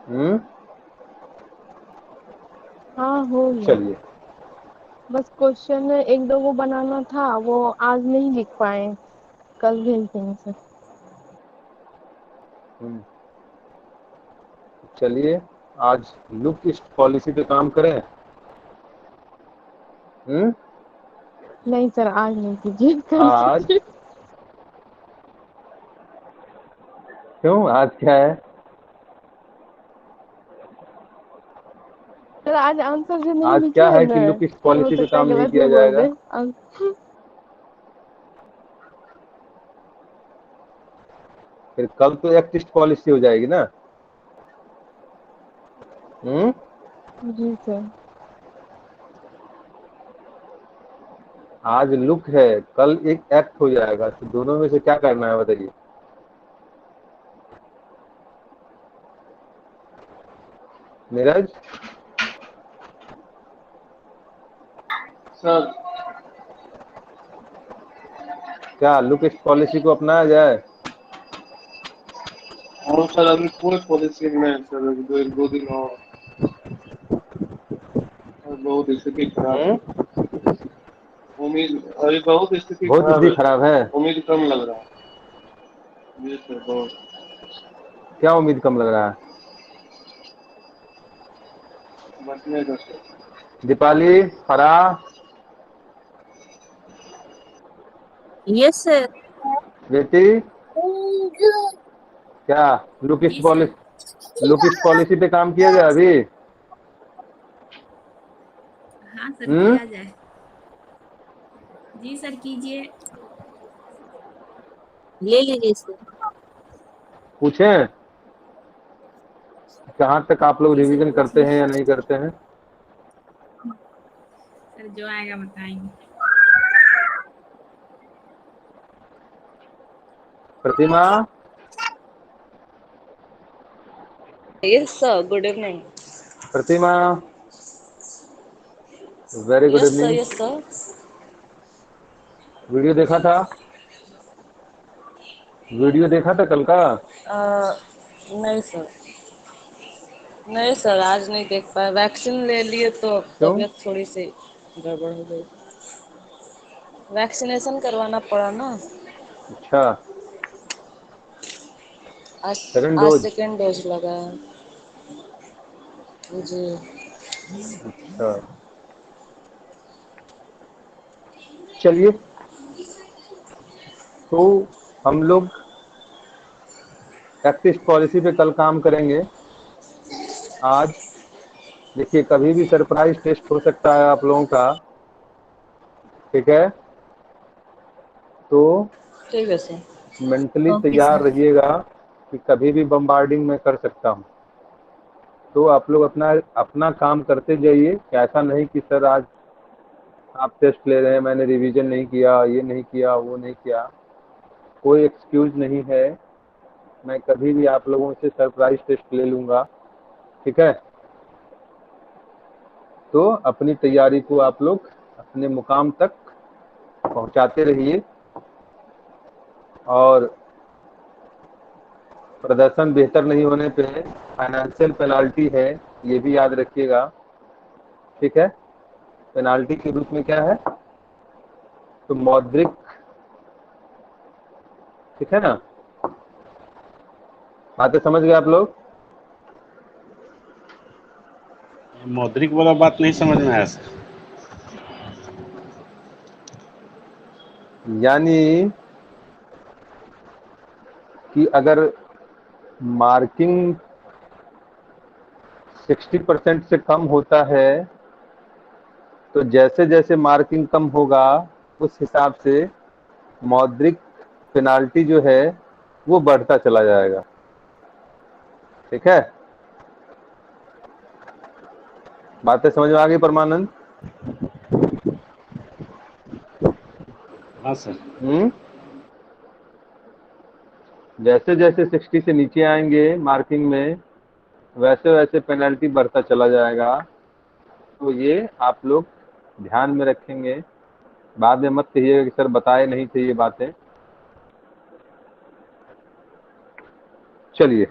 हम्म। हाँ हो गया। चलिए। बस क्वेश्चन एक दो वो बनाना था, वो आज नहीं लिख पाए, कल भेज देंगे सर। हम्म। चलिए, आज लुक इस्ट पॉलिसी पे काम करें। हम्म। नहीं सर, आज नहीं कीजिए, कल आज कीजिए। क्यों, आज क्या है? सर आज आंसर जो नहीं आज लिखे क्या है है ना, कि लुक इस्ट सर हो पॉलिसी पे सकता है काम नहीं गलत किया में बोल जाएगा? दे। फिर कल तो एक्ट ईस्ट पॉलिसी हो जाएगी ना। हम्म। जी सर। आज लुक है, कल एक एक्ट हो जाएगा, तो दोनों में से क्या करना है बताइए। नीरज, सर। क्या लुक इस्ट पॉलिसी को अपनाया जाए? और सर अभी पूरे पॉलिसी में है सर, अभी एक दो दिन और। और बहुत स्थिति खराब है। हम्म। उम्मीद अभी बहुत स्थिति बहुत खराब स्थिति है खराब सर। है। उम्मीद कम लग रहा है। जी सर बहुत। क्या उम्मीद कम लग रहा है? बचने का सर। दीपाली, फरा, यस सर। बेटी, क्या लुक ईस्ट जी sir. Policy, look east policy पे काम किया जाए अभी? हाँ सर, हम्म। किया जाए। जी सर, कीजिए। ले लीजिए सर। पूछें कहाँ तक आप लोग जी सर, रिवीजन करते पूछिए। हैं या नहीं करते हैं? सर जो आएगा बताएंगे। Pratima, Yes, sir. Good evening. Pratima, very good Yes, sir. Evening. Yes, sir. Video देखा था? वीडियो देखा था कल का? Uh, नहीं सर। नहीं सर, आज नहीं देख पाए। वैक्सीन ले लिए तो क्यों? तबीयत थोड़ी सी गड़बड़ हो गई। वैक्सीनेशन करवाना पड़ा ना। अच्छा। आज सेकंड आज डोज? सेकेंड डोज लगा है। जी। अच्छा। चलिए, तो हम लोग एक्टिव पॉलिसी पे कल काम करेंगे। आज देखिए, कभी भी सरप्राइज टेस्ट हो सकता है आप लोगों का। ठीक है, तो ठीक है सर। मेंटली ओके तैयार सर। रहिएगा कि कभी भी बम्बार्डिंग मैं कर सकता हूँ। तो आप लोग अपना अपना काम करते जाइए। ऐसा नहीं कि सर आज आप टेस्ट ले रहे हैं, मैंने रिवीजन नहीं किया, ये नहीं किया, वो नहीं किया। कोई एक्सक्यूज नहीं है। मैं कभी भी आप लोगों से सरप्राइज टेस्ट ले लूंगा। ठीक है, तो अपनी तैयारी को आप लोग अपने मुकाम तक पहुंचाते रहिए। और प्रदर्शन बेहतर नहीं होने पे फाइनेंशियल पेनाल्टी है, ये भी याद रखिएगा। ठीक है, पेनाल्टी के रूप में क्या है, तो मौद्रिक। ठीक है ना, बातें समझ गए आप लोग? मौद्रिक वाला बात नहीं समझ में आया सर। यानी कि अगर मार्किंग 60% से कम होता है, तो जैसे जैसे मार्किंग कम होगा उस हिसाब से मौद्रिक पेनाल्टी जो है वो बढ़ता चला जाएगा। ठीक है, बातें समझ में आ गई परमानंद? हाँ सर। हम्म। जैसे जैसे 60 से नीचे आएंगे मार्किंग में, वैसे वैसे पेनल्टी बढ़ता चला जाएगा। तो ये आप लोग ध्यान में रखेंगे। बाद में मत कहिएगा कि सर बताए नहीं थे ये बातें। चलिए,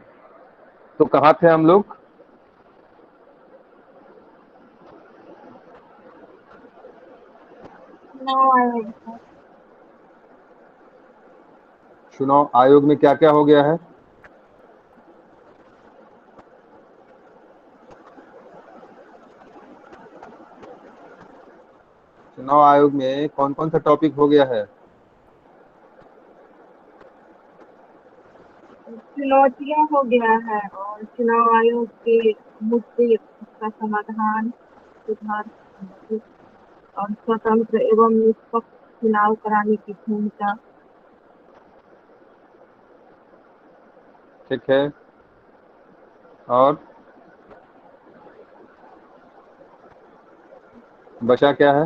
तो कहाँ थे हम लोग? जाएगा सर। चुनाव आयोग में क्या क्या हो गया है? चुनाव आयोग में कौन कौन सा टॉपिक हो गया है? चुनौतियां हो गया है और चुनाव आयोग के मुद्दे, उसका समाधान, सुधार और स्वतंत्र एवं निष्पक्ष चुनाव कराने की भूमिका। ठीक है, और बचा क्या है?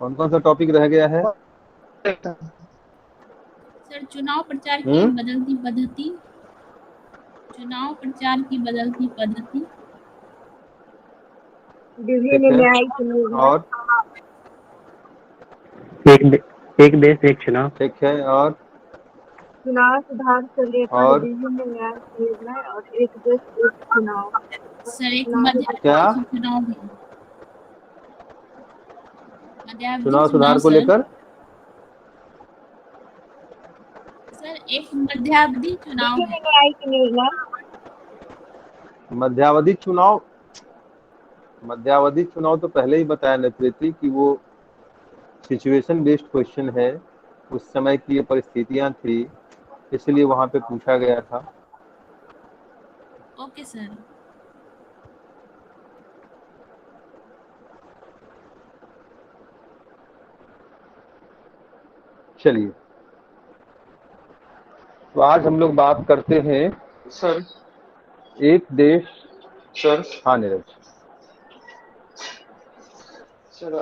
कौन कौन सा टॉपिक रह गया है? सर चुनाव प्रचार की हम्म, बदलती पद्धति, चुनाव प्रचार की बदलती पद्धति, ठीक विभिन्न है, न्यायिक निर्णय, और एक देश एक चुनाव। ठीक है, और चुनाव सुधार से लेकर और विभिन्न न्यायिक निर्णय और एक देश एक चुनाव। सर एक क्या? मध्यावधि चुनाव भी, मध्यावधि चुनाव चुनाव सुधार को सर, लेकर सर एक मध्यावधि चुनाव विभिन्न है। न्यायिक निर्णय, मध्यावधि चुनाव तो पहले ही बताया न प्रीति कि वो सिचुएशन बेस्ड क्वेश्चन है। उस समय की ये परिस्थितियां थी, इसलिए वहां पे पूछा गया था। Okay sir. चलिए, तो आज हम लोग बात करते हैं सर एक देश। सर हाँ नीरज। सर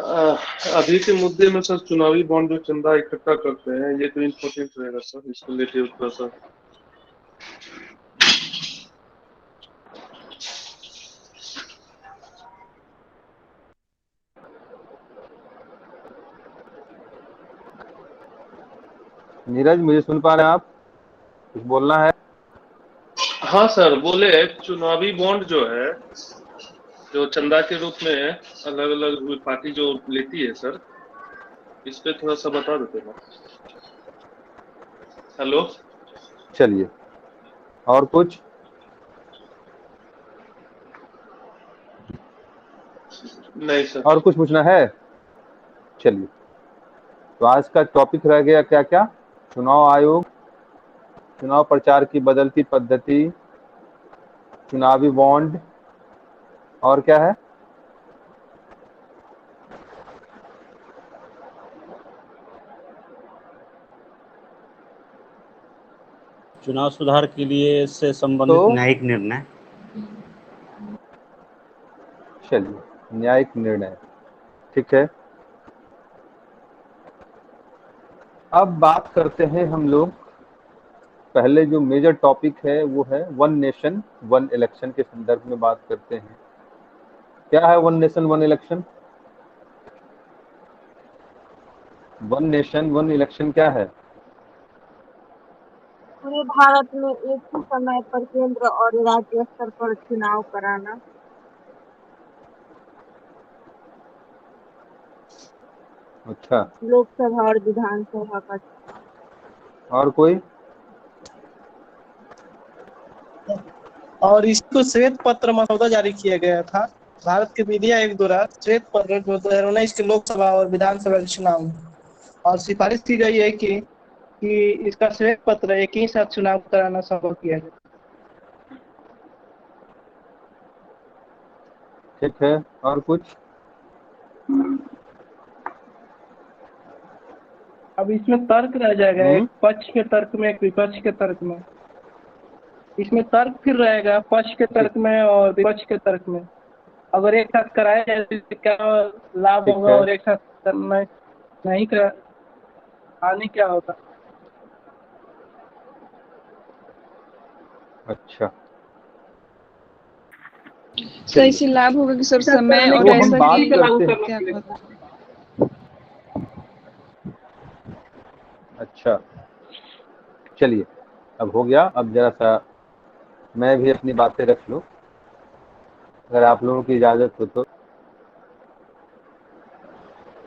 अभी के मुद्दे में सर चुनावी बॉन्ड जो चंदा इकट्ठा करते हैं, ये तो इम्पोर्टेंट रहेगा सर, इसको लेके थोड़ा सा। नीरज, मुझे सुन पा रहे हैं आप? कुछ बोलना है? हाँ सर बोले, चुनावी बॉन्ड जो है, जो चंदा के रूप में अलग अलग पार्टी जो लेती है सर, इस पे थोड़ा सा बता देते ना। हेलो। चलिए, और कुछ? नहीं सर। और कुछ पूछना है? चलिए, तो आज का टॉपिक रह गया क्या क्या? चुनाव आयोग, चुनाव प्रचार की बदलती पद्धति, चुनावी बॉन्ड, और क्या है? चुनाव सुधार के लिए से संबंधित तो न्यायिक निर्णय। चलिए, न्यायिक निर्णय, ठीक है। अब बात करते हैं हम लोग, पहले जो मेजर टॉपिक है वो है वन नेशन वन इलेक्शन के संदर्भ में बात करते हैं। क्या है one nation one election? One nation one election क्या है? पूरे भारत में एक ही समय पर केंद्र और राज्य स्तर पर चुनाव कराना। अच्छा, लोकसभा और विधानसभा का। और कोई? और इसको श्वेत पत्र मसौदा जारी किया गया था भारत के विधि आयोग द्वारा, श्वेत पत्र जो 2019 के लोकसभा और विधानसभा के चुनाव में, और सिफारिश की गई है कि इसका श्वेत पत्र एक ही साथ चुनाव कराना संभव किया जाए। ठीक है, और कुछ? अब इसमें तर्क रह जाएगा, एक पक्ष के तर्क में एक विपक्ष के तर्क में। इसमें तर्क फिर रहेगा पक्ष के तर्क में और विपक्ष के तर्क में। अगर एक साथ कराया जाए तो क्या लाभ ठीक होगा है, और एक साथ करना नहीं करा हानि क्या होगा। अच्छा, तो इससे लाभ होगा कि सर समय और तो हम ऐसा बात कि करते हैं। क्या होता है? अच्छा, चलिए, अब हो गया। अब जरा सा मैं भी अपनी बातें रख लूं, अगर आप लोगों की इजाजत हो तो।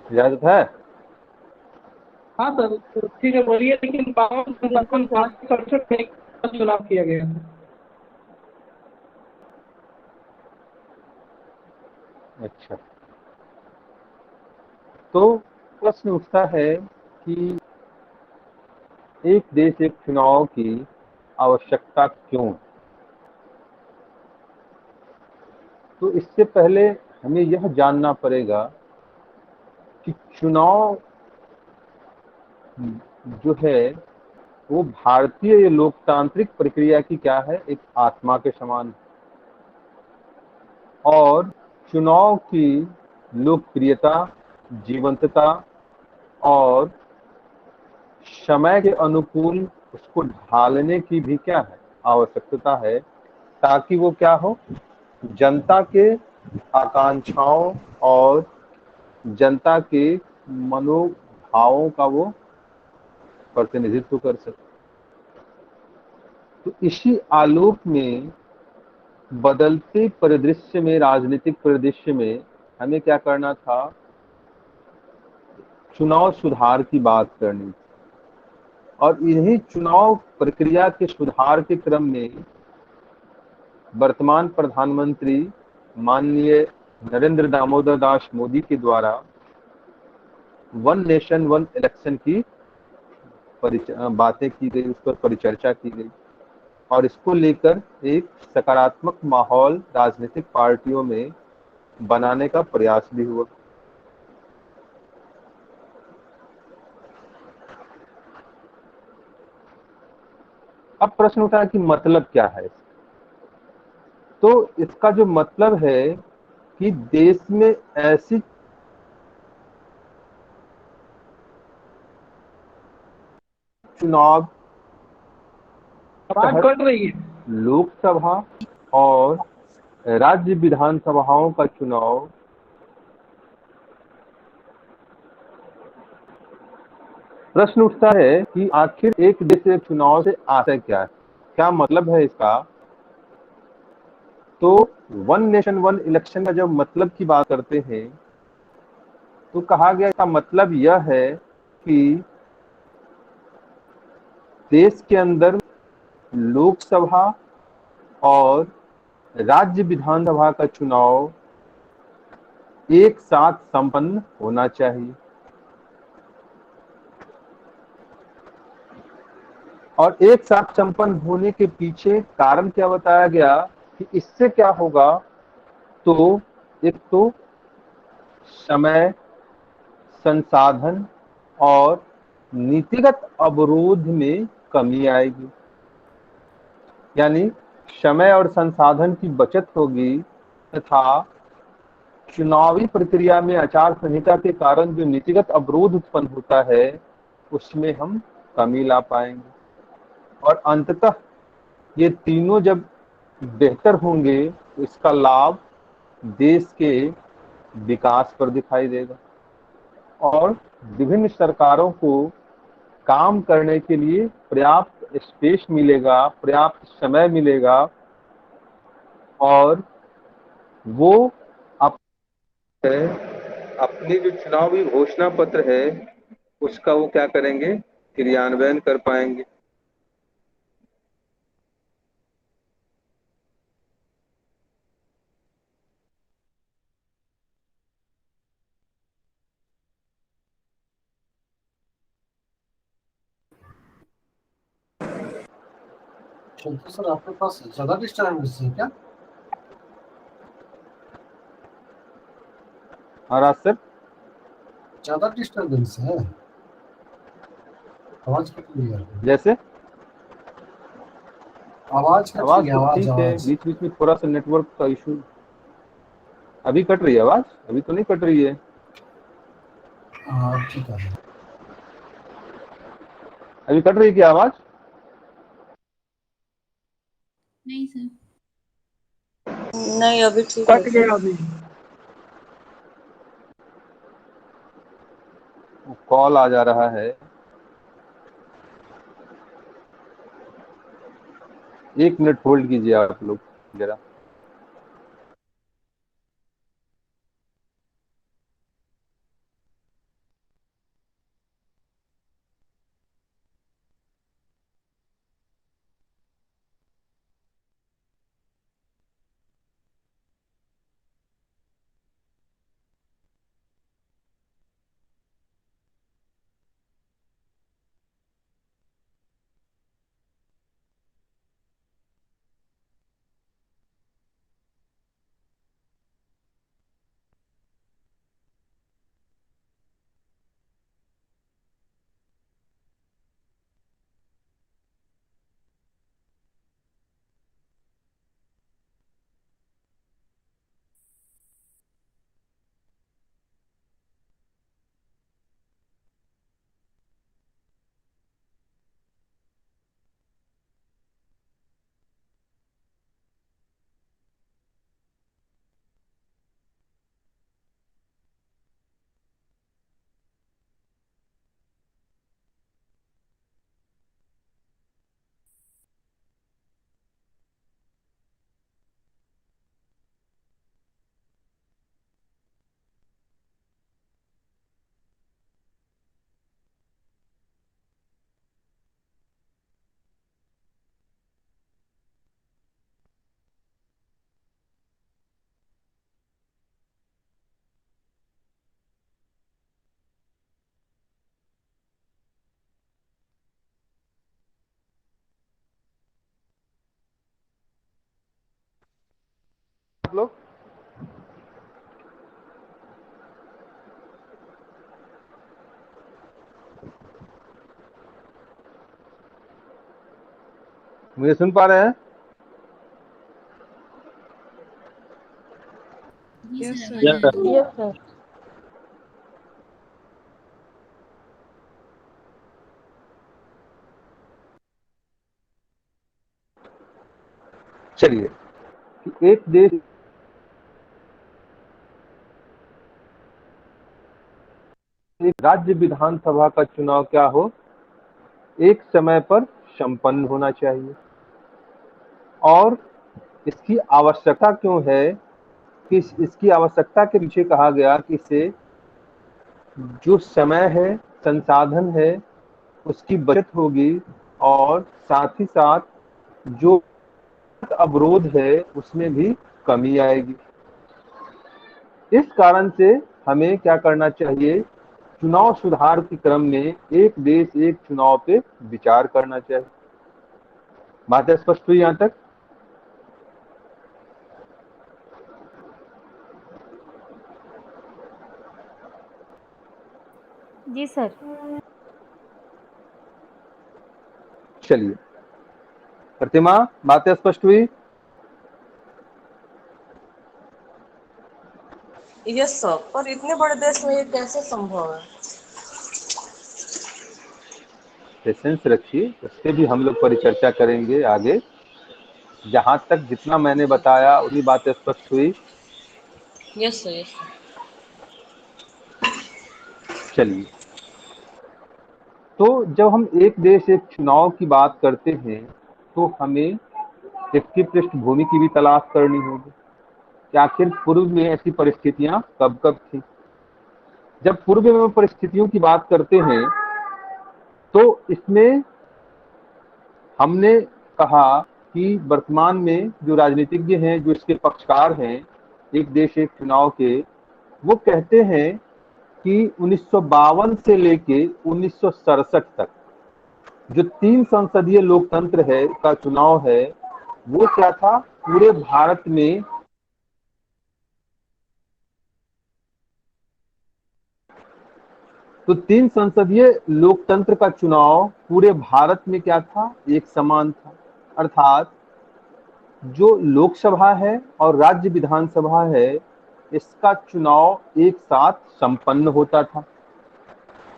इजाजत है? हाँ सर, तो ठीक है बोलिए, लेकिन 52 बिल्कुल सर। 1967 में चुनाव किया गया था। अच्छा, तो प्रश्न उठता है कि एक देश एक चुनाव की आवश्यकता क्यों? तो इससे पहले हमें यह जानना पड़ेगा कि चुनाव जो है वो भारतीय लोकतांत्रिक प्रक्रिया की क्या है, एक आत्मा के समान। और चुनाव की लोकप्रियता, जीवंतता और समय के अनुकूल उसको ढालने की भी क्या है, आवश्यकता है, ताकि वो क्या हो, जनता के आकांक्षाओं और जनता के मनोभावों का वो प्रतिनिधित्व कर सके। तो इसी आलोक में बदलते परिदृश्य में, राजनीतिक परिदृश्य में हमें क्या करना था, चुनाव सुधार की बात करनी थी। और इन्हीं चुनाव प्रक्रिया के सुधार के क्रम में वर्तमान प्रधानमंत्री माननीय नरेंद्र दामोदर दास मोदी के द्वारा वन नेशन वन इलेक्शन की बातें की गई, उस पर परिचर्चा की गई और इसको लेकर एक सकारात्मक माहौल राजनीतिक पार्टियों में बनाने का प्रयास भी हुआ। अब प्रश्न उठा कि मतलब क्या है। तो इसका जो मतलब है कि देश में ऐसी चुनाव आवाज तहत कट रही है। लोकसभा और राज्य विधानसभाओं का चुनाव प्रश्न उठता है कि आखिर एक देश एक चुनाव से आशय क्या है, क्या मतलब है इसका। तो वन नेशन वन इलेक्शन का जब मतलब की बात करते हैं तो कहा गया इसका मतलब यह है कि देश के अंदर लोकसभा और राज्य विधानसभा का चुनाव एक साथ संपन्न होना चाहिए। और एक साथ संपन्न होने के पीछे कारण क्या बताया गया कि इससे क्या होगा, तो एक तो समय, संसाधन और नीतिगत अवरोध में कमी आएगी। यानी समय और संसाधन की बचत होगी तथा चुनावी प्रक्रिया में आचार संहिता के कारण जो नीतिगत अवरोध उत्पन्न होता है उसमें हम कमी ला पाएंगे। और अंततः ये तीनों जब बेहतर होंगे तो इसका लाभ देश के विकास पर दिखाई देगा और विभिन्न सरकारों को काम करने के लिए पर्याप्त स्पेस मिलेगा, पर्याप्त समय मिलेगा और वो अपनी जो चुनावी घोषणा पत्र है उसका वो क्या करेंगे, क्रियान्वयन कर पाएंगे। तो सर आपके पास ज्यादा डिस्टर्बेंस है क्या? और आज सर ज्यादा डिस्टर्बेंस है, आवाज कट रही है। जैसे आवाज कट आवाज रही है, तो आवाज ठीक है, आवाज। बीच बीच में थोड़ा सा नेटवर्क का इशू। अभी कट रही है आवाज? अभी तो नहीं कट रही है। हाँ ठीक है। अभी कट रही है क्या आवाज? नहीं सर। नहीं अभी ठीक है कट सर। गया अभी। कॉल आ जा रहा है। एक मिनट होल्ड कीजिए आप लोग जरा। आप लोग मुझे सुन पा रहे हैं? जी यस सर, सर। आवाज आ रही है। Yes sir. चलिए, कि एक देश एक राज्य विधानसभा का चुनाव क्या हो, एक समय पर संपन्न होना चाहिए। और इसकी आवश्यकता क्यों है कि इसकी आवश्यकता के पीछे कहा गया कि इसे जो समय है, संसाधन है, उसकी बचत होगी और साथ ही साथ जो अवरोध है उसमें भी कमी आएगी। इस कारण से हमें क्या करना चाहिए, चुनाव सुधार के क्रम में एक देश एक चुनाव पे विचार करना चाहिए। बात स्पष्ट हुई यहाँ तक? जी सर। चलिए, प्रतिमा, बातें स्पष्ट हुई? यस सर, पर इतने बड़े देश में ये कैसे संभव है? पेशेंस रखिए, उससे भी हम लोग परिचर्चा करेंगे आगे। जहां तक जितना मैंने बताया उतनी बात स्पष्ट हुई? Yes sir, yes sir. चलिए, तो जब हम एक देश एक चुनाव की बात करते हैं तो हमें इसकी पृष्ठभूमि की भी तलाश करनी होगी कि आखिर पूर्व में ऐसी परिस्थितियां कब कब थी। जब पूर्व में परिस्थितियों की बात करते हैं तो इसमें हमने कहा कि वर्तमान में जो राजनीतिज्ञ हैं, जो इसके पक्षकार हैं एक देश एक चुनाव के, वो कहते हैं कि 1952 से लेके 1967 तक जो 3 संसदीय लोकतंत्र है का चुनाव है, वो क्या था, पूरे भारत में तो 3 संसदीय लोकतंत्र का चुनाव पूरे भारत में क्या था, एक समान था। अर्थात जो लोकसभा है और राज्य विधानसभा है, इसका चुनाव एक साथ संपन्न होता था,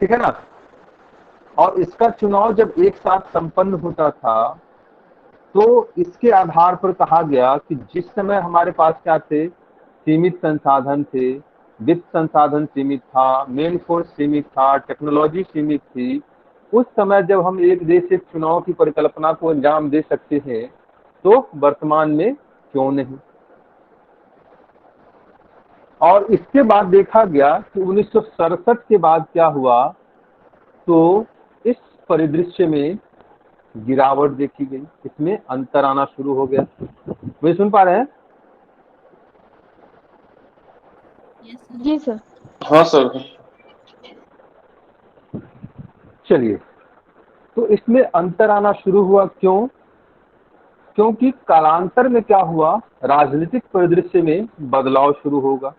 ठीक है ना। और इसका चुनाव जब एक साथ संपन्न होता था तो इसके आधार पर कहा गया कि जिस समय हमारे पास क्या थे, सीमित संसाधन थे, वित्त संसाधन सीमित था, मेन फोर्स सीमित था, टेक्नोलॉजी सीमित थी, उस समय जब हम एक देश एक चुनाव की परिकल्पना को अंजाम दे सकते हैं तो वर्तमान में क्यों नहीं। और इसके बाद देखा गया कि 1967 के बाद क्या हुआ, तो इस परिदृश्य में गिरावट देखी गई, इसमें अंतर आना शुरू हो गया। वे सुन पा रहे हैं? Yes sir. जी सर। हाँ सर। चलिए, तो इसमें अंतर आना शुरू हुआ क्यों? क्योंकि कालांतर में क्या हुआ, राजनीतिक परिदृश्य में बदलाव शुरू होगा।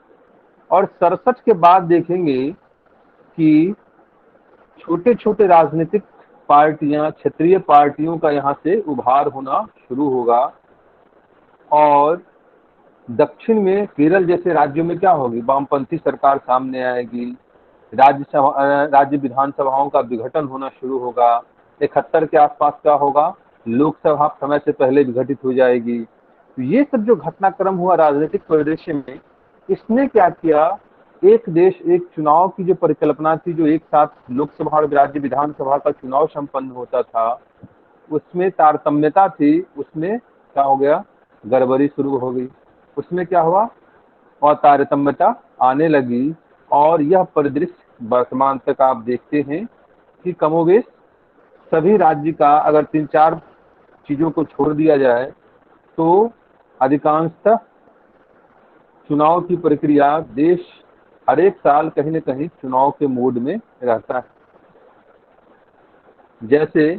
और 67 के बाद देखेंगे कि छोटे छोटे राजनीतिक पार्टियां, क्षेत्रीय पार्टियों का यहाँ से उभार होना शुरू होगा। और दक्षिण में केरल जैसे राज्यों में क्या होगी, वामपंथी सरकार सामने आएगी, राज्य विधानसभाओं का विघटन होना शुरू होगा। 71 के आसपास क्या होगा, लोकसभा समय से पहले विघटित हो जाएगी। तो ये सब जो घटनाक्रम हुआ राजनीतिक परिदृश्य में, इसने क्या किया, एक देश एक चुनाव की जो परिकल्पना थी, जो एक साथ लोकसभा और राज्य विधानसभा का चुनाव संपन्न होता था, उसमें तारतम्यता थी, उसमें क्या हो गया, गड़बड़ी शुरू हो गई। उसमें क्या हुआ, और तारतम्यता आने लगी। और यह परिदृश्य वर्तमान तक आप देखते हैं कि कमोबेश सभी राज्य का, अगर 3-4 चीजों को छोड़ दिया जाए, तो अधिकांशतः चुनाव की प्रक्रिया, देश हर एक साल कहीं न कहीं चुनाव के मोड में रहता है। जैसे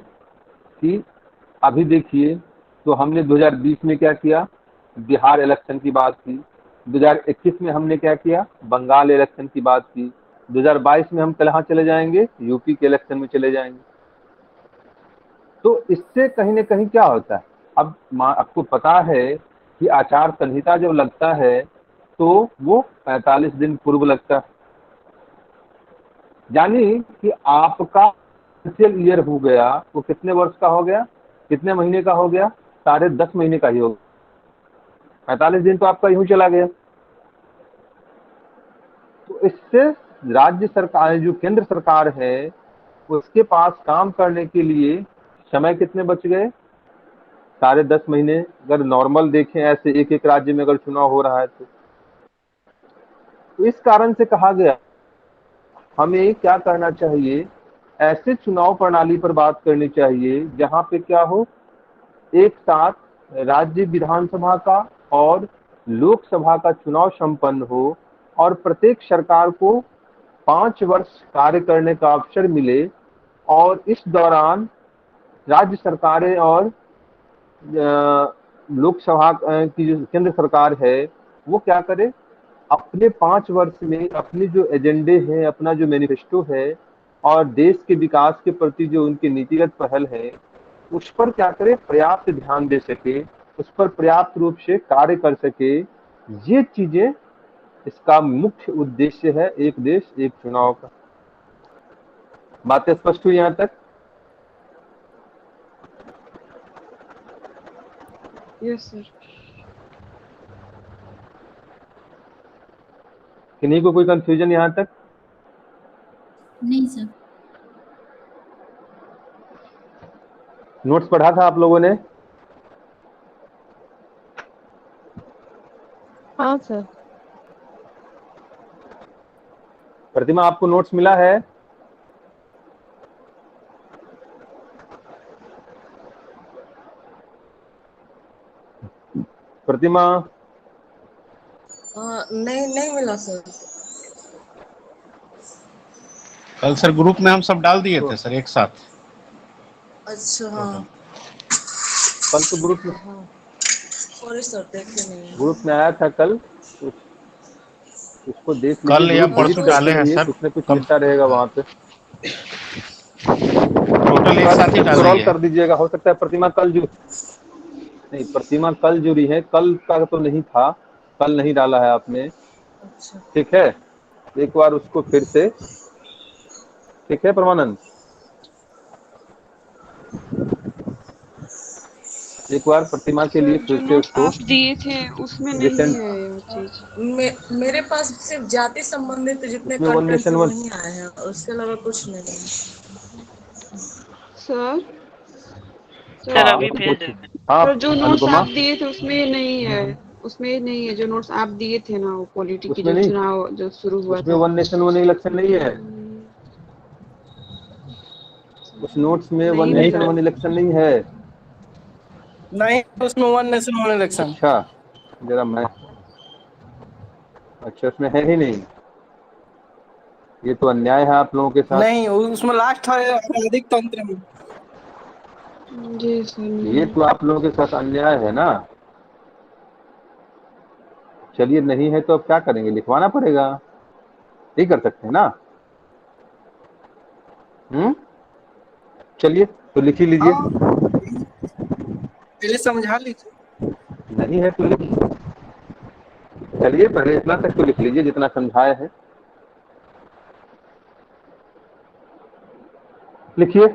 कि अभी देखिए, तो हमने 2020 में क्या किया, बिहार इलेक्शन की बात की। 2021 में हमने क्या किया, बंगाल इलेक्शन की बात की। 2022 में हम कहाँ चले जाएंगे, यूपी के इलेक्शन में चले जाएंगे। तो इससे कहीं न कहीं क्या होता है, अब आपको पता है कि आचार संहिता जब लगता है तो वो 45 दिन पूर्व लगता है। यानी कि आपका फाइनेंशियल ईयर हो गया, वो कितने वर्ष का हो गया, कितने महीने का हो गया, 10.5 महीने का ही हो गया। 45 दिन तो आपका यूं चला गया। तो इससे राज्य सरकार, जो केंद्र सरकार है, उसके पास काम करने के लिए समय कितने बच गए, 10.5 महीने। अगर नॉर्मल देखें, ऐसे एक एक राज्य में अगर चुनाव हो रहा है तो इस कारण से कहा गया हमें क्या करना चाहिए, ऐसे चुनाव प्रणाली पर बात करनी चाहिए जहां पे क्या हो, एक साथ राज्य विधानसभा का और लोकसभा का चुनाव संपन्न हो, और प्रत्येक सरकार को 5 वर्ष कार्य करने का अवसर मिले। और इस दौरान राज्य सरकारें और लोकसभा की जो केंद्र सरकार है, वो क्या करे, अपने 5 वर्ष में अपनी जो एजेंडे हैं, अपना जो मैनिफेस्टो है, और देश के विकास के प्रति जो उनकी नीतिगत पहल है, उस पर क्या करे, पर्याप्त ध्यान दे सके, उस पर पर्याप्त रूप से कार्य कर सके। ये चीजें इसका मुख्य उद्देश्य है, एक देश एक चुनाव का। बातें स्पष्ट हुई यहाँ तक? Yes sir. किन्हीं को कोई कंफ्यूजन यहाँ तक? नहीं सर। नोट्स पढ़ा था आप लोगों ने? हाँ सर। प्रतिमा, आपको नोट्स मिला है? प्रतिमा? नहीं मिला सर। कल सर ग्रुप में हम सब डाल दिए थे सर एक साथ। अच्छा हाँ। कल तो ग्रुप में, सॉरी सर, देखे नहीं। ग्रुप में आया था कल, उसको देख लीजिए। कल या ग्रुप परसों विजिट डाले करते हैं रहिए, सर। कुछ न कुछ मिलता रहेगा वहाँ पे। टोटल एक साथ ही डाले स्क्रॉल हैं। कर दीजिएगा, हो सकता है प्रतिमा कल जुड़ी है, कल का तो नहीं था, कल नहीं डाला है आपने। अच्छा ठीक है, एक बार उसको फिर से, ठीक है परमानंद, एक बार प्रतिमा के लिए सर फिर जो से नोट उसको आप दिए थे उसमें नहीं रिसेंट, है ये चीज। मेरे पास सिर्फ जाति संबंधित जितने उसमें 1 कंटेंट्स नेशन 1 वही आए हैं, उसके अलावा कुछ नहीं है। सर सर हाँ अभी उसको भेज देते हैं। हाँ पर जो नोट्स अनुपमा, आप दिए थे उसमें ये नहीं है, उसमें ये नहीं है जो नोट्स आप दिए थे ना, वो पॉलिटी की उसमें जो नहीं, चुनाव जो शुरू हुआ उसमें था। वन नेशन वन इलेक्शन नहीं है। उस नोट्स में वन नहीं नहीं नेशन मिला। वन इलेक्शन नहीं है। नहीं, उसमें वन नेशन वन इलेक्शन। अच्छा, जरा मैं, अच्छा उसमें है ही नहीं। ये तो अन्याय है आप लोगों के साथ। नहीं, उसमें लास्ट है आपराधिक तंत्र में। जी सर ये नहीं। तो आप लोगों के साथ अन्याय है ना। चलिए नहीं है तो अब क्या करेंगे, लिखवाना पड़ेगा, नहीं कर सकते ना। चलिए तो लिख ही लीजिए। हाँ, पहले समझा लीजिए। नहीं है तो लिख, चलिए पहले इतना तक तो लिख लीजिए जितना समझाए हैं। लिखिए।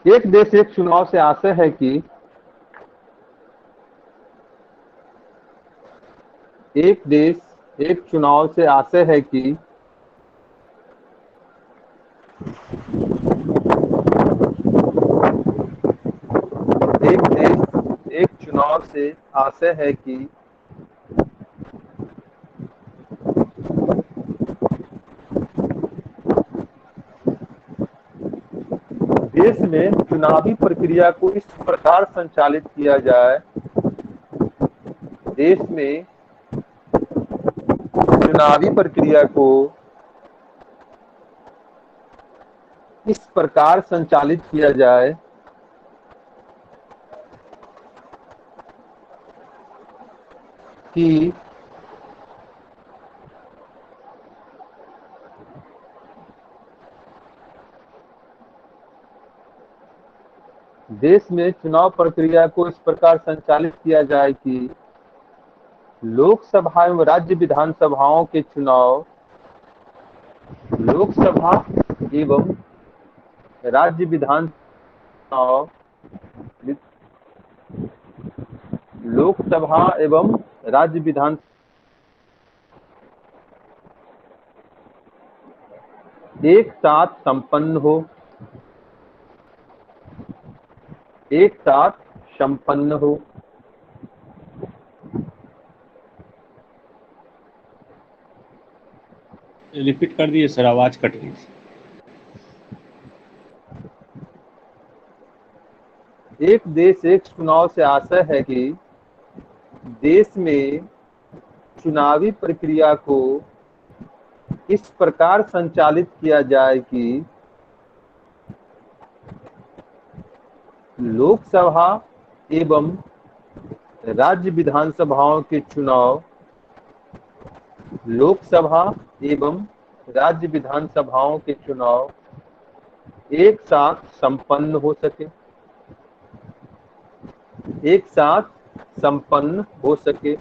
एक देश एक चुनाव से आशय है कि एक देश एक चुनाव से आशय है कि एक देश एक चुनाव से आशय है कि देश में चुनावी प्रक्रिया को इस प्रकार संचालित किया जाए, देश में चुनावी प्रक्रिया को इस प्रकार संचालित किया जाए कि देश में चुनाव प्रक्रिया को इस प्रकार संचालित किया जाए कि लोकसभा एवं राज्य विधानसभाओं के चुनाव, लोकसभा एवं राज्य विधान चुनाव, लोकसभा एवं राज्य विधान एक साथ संपन्न हो, एक साथ संपन्न हो। रिपीट कर दिए सर, आवाज कट गई। एक देश एक चुनाव से आशय है कि देश में चुनावी प्रक्रिया को इस प्रकार संचालित किया जाए कि लोकसभा एवं राज्य विधानसभाओं के चुनाव, लोकसभा एवं राज्य विधानसभाओं के चुनाव एक साथ संपन्न हो सके, एक साथ संपन्न हो सके।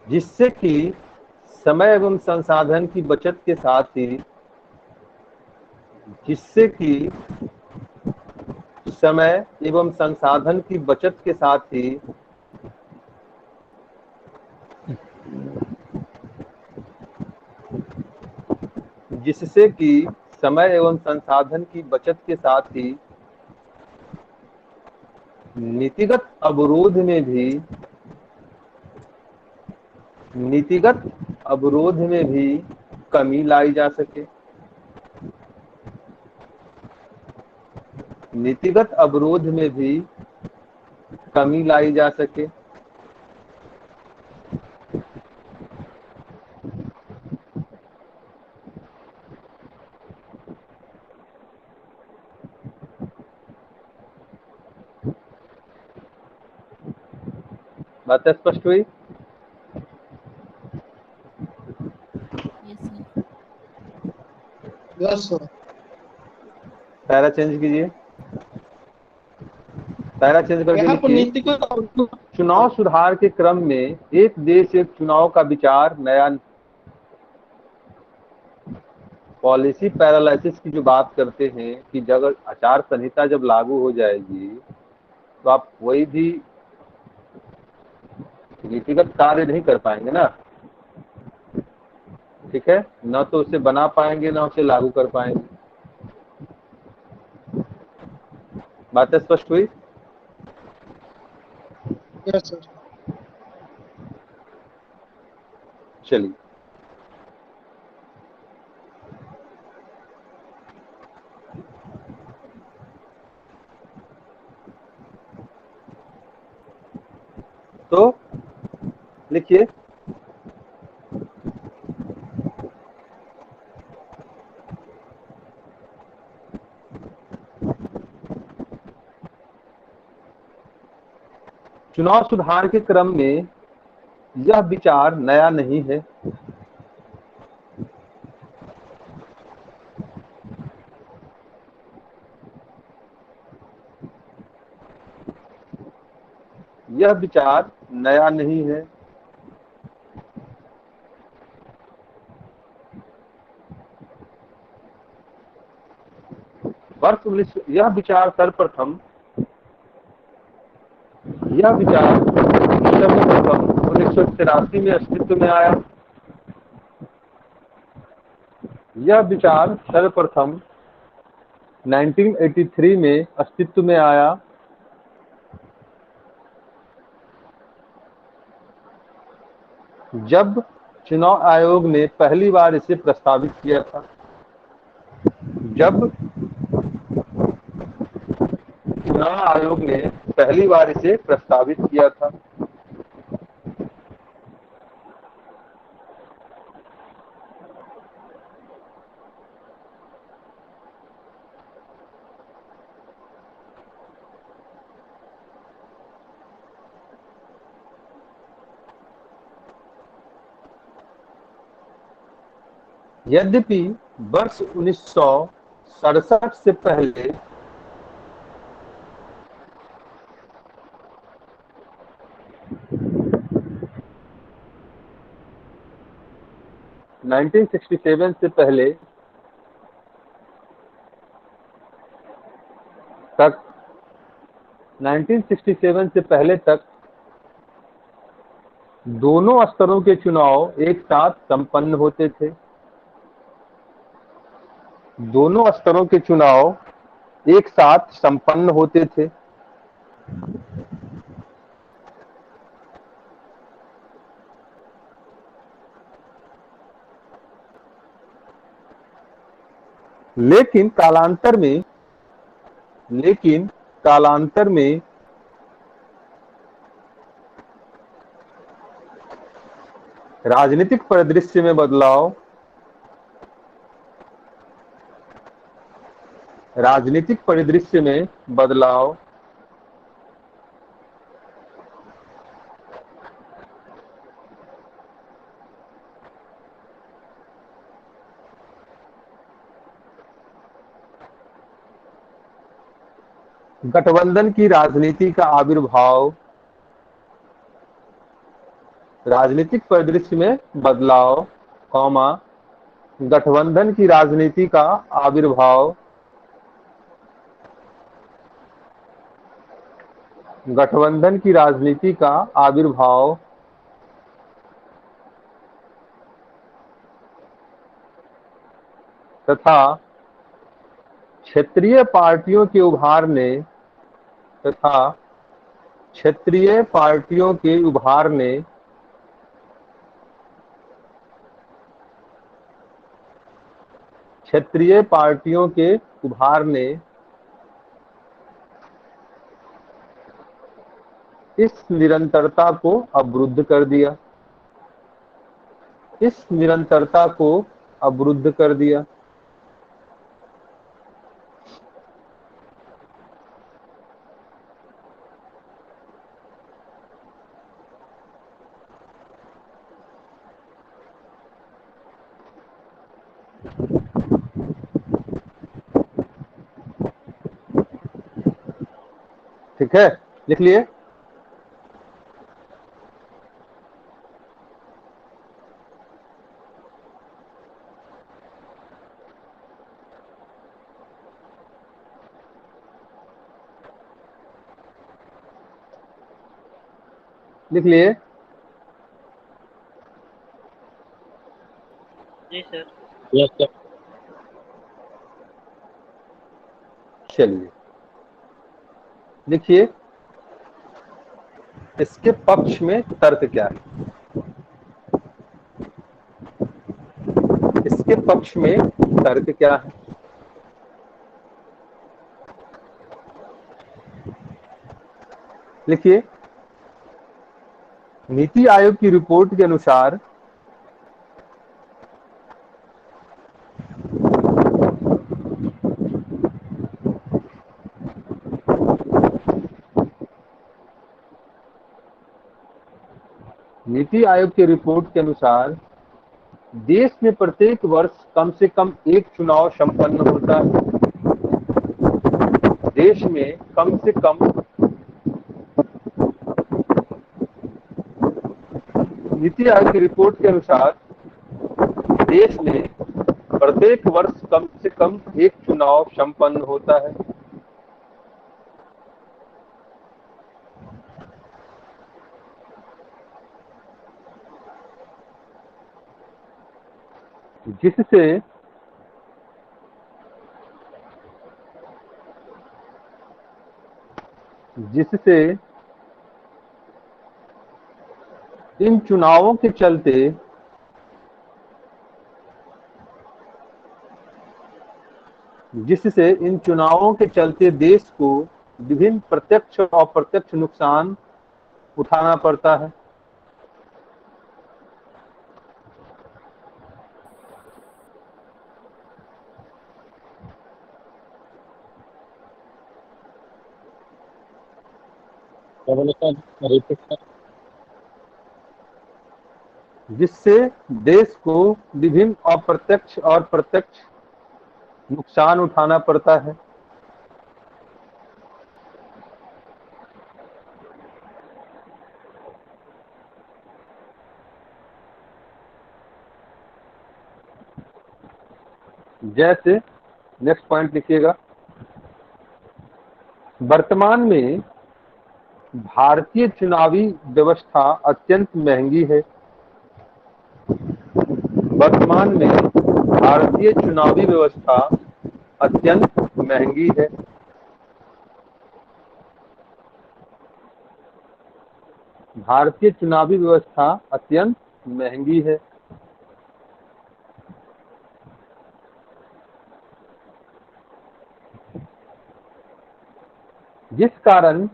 जिससे कि समय एवं संसाधन की बचत के साथ ही, जिससे कि समय एवं संसाधन की बचत के साथ ही जिससे कि समय एवं संसाधन की बचत के साथ ही नीतिगत अवरोध में भी, नीतिगत अवरोध में भी कमी लाई जा सके, नीतिगत अवरोध में भी कमी लाई जा सके। बात स्पष्ट हुई? Yes sir. Yes sir. Para change कीजिए, पैरा चेंज करके यहाँ पर लिखिए। नीति को चुनाव सुधार के क्रम में एक देश एक चुनाव का विचार नया, पॉलिसी पैरालिसिस की जो बात करते हैं कि जब आचार संहिता जब लागू हो जाएगी तो आप कोई भी नीतिगत कार्य नहीं कर पाएंगे ना, ठीक है, न तो उसे बना पाएंगे ना उसे लागू कर पाएंगे। बातें स्पष्ट हुई? Yes sir. चलिए, तो लिखिए, चुनाव सुधार के क्रम में यह विचार नया नहीं है। यह विचार नया नहीं है। वर्ष 19 यह विचार सर्वप्रथम यह विचार सर्वप्रथम 1983 में अस्तित्व में आया। यह विचार सर्वप्रथम 1983 में अस्तित्व में आया। जब चुनाव आयोग ने पहली बार इसे प्रस्तावित किया था। जब चुनाव आयोग ने पहली बार इसे प्रस्तावित किया था। यद्यपि वर्ष 1967 से पहले 1967 से पहले तक 1967 से पहले तक दोनों स्तरों के चुनाव एक साथ संपन्न होते थे। दोनों स्तरों के चुनाव एक साथ संपन्न होते थे। लेकिन कालांतर में राजनीतिक परिदृश्य में बदलाव गठबंधन की राजनीति का आविर्भाव राजनीतिक परिदृश्य में बदलाव, गठबंधन की राजनीति का आविर्भाव गठबंधन की राजनीति का आविर्भाव तथा क्षेत्रीय पार्टियों के उभार ने क्षेत्रीय पार्टियों के उभार ने इस निरंतरता को अवरुद्ध कर दिया। ठीक है, लिख लिए। लिख लिए। जी सर। Yes sir. चलिए देखिए इसके पक्ष में तर्क क्या है। इसके पक्ष में तर्क क्या है। लिखिए नीति आयोग की रिपोर्ट के अनुसार नीति आयोग की रिपोर्ट के अनुसार देश में प्रत्येक वर्ष कम से कम एक चुनाव संपन्न होता है। देश में कम से कम नीति आयोग की रिपोर्ट के अनुसार देश में प्रत्येक वर्ष कम से कम एक चुनाव संपन्न होता है। जिससे इन चुनावों के चलते देश को विभिन्न प्रत्यक्ष और अप्रत्यक्ष नुकसान उठाना पड़ता है। जिससे देश को विभिन्न अप्रत्यक्ष और प्रत्यक्ष नुकसान उठाना पड़ता है। जैसे नेक्स्ट पॉइंट लिखिएगा, वर्तमान में भारतीय चुनावी व्यवस्था अत्यंत महंगी है। वर्तमान में भारतीय चुनावी व्यवस्था अत्यंत महंगी है। भारतीय चुनावी व्यवस्था अत्यंत महंगी है। जिस कारण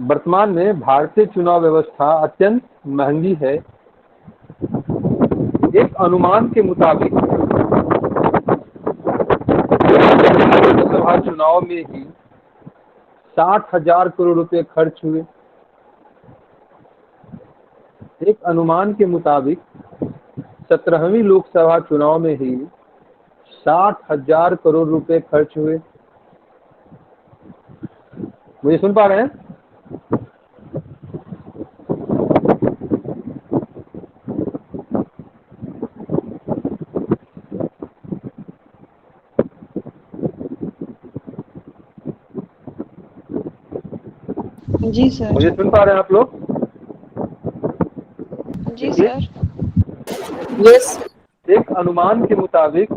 वर्तमान में भारतीय चुनाव व्यवस्था अत्यंत महंगी है। एक अनुमान के मुताबिक लोकसभा चुनाव में ही 60,000 करोड़ रुपए खर्च हुए। एक अनुमान के मुताबिक 17वीं लोकसभा चुनाव में ही 60,000 करोड़ रुपए खर्च हुए। मुझे सुन पा रहे हैं? जी सर। मुझे सुन पा रहे हैं आप लोग? जी सर। यस। एक अनुमान के मुताबिक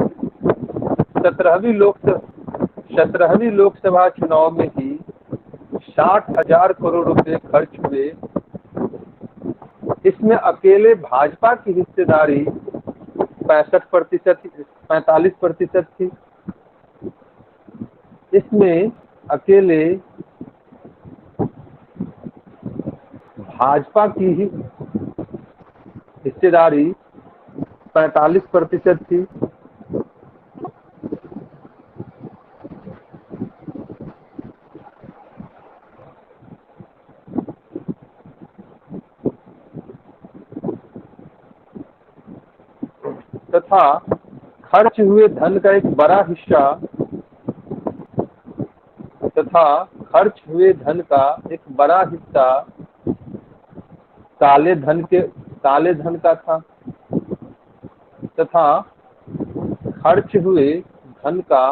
17वीं लोकसभा चुनाव में ही 60,000 करोड़ रुपए खर्च हुए। इसमें अकेले भाजपा की हिस्सेदारी 45% थी। इसमें अकेले भाजपा की ही हिस्सेदारी 45% थी। तथा खर्च हुए धन का एक बड़ा हिस्सा काले धन का था तथा खर्च हुए धन का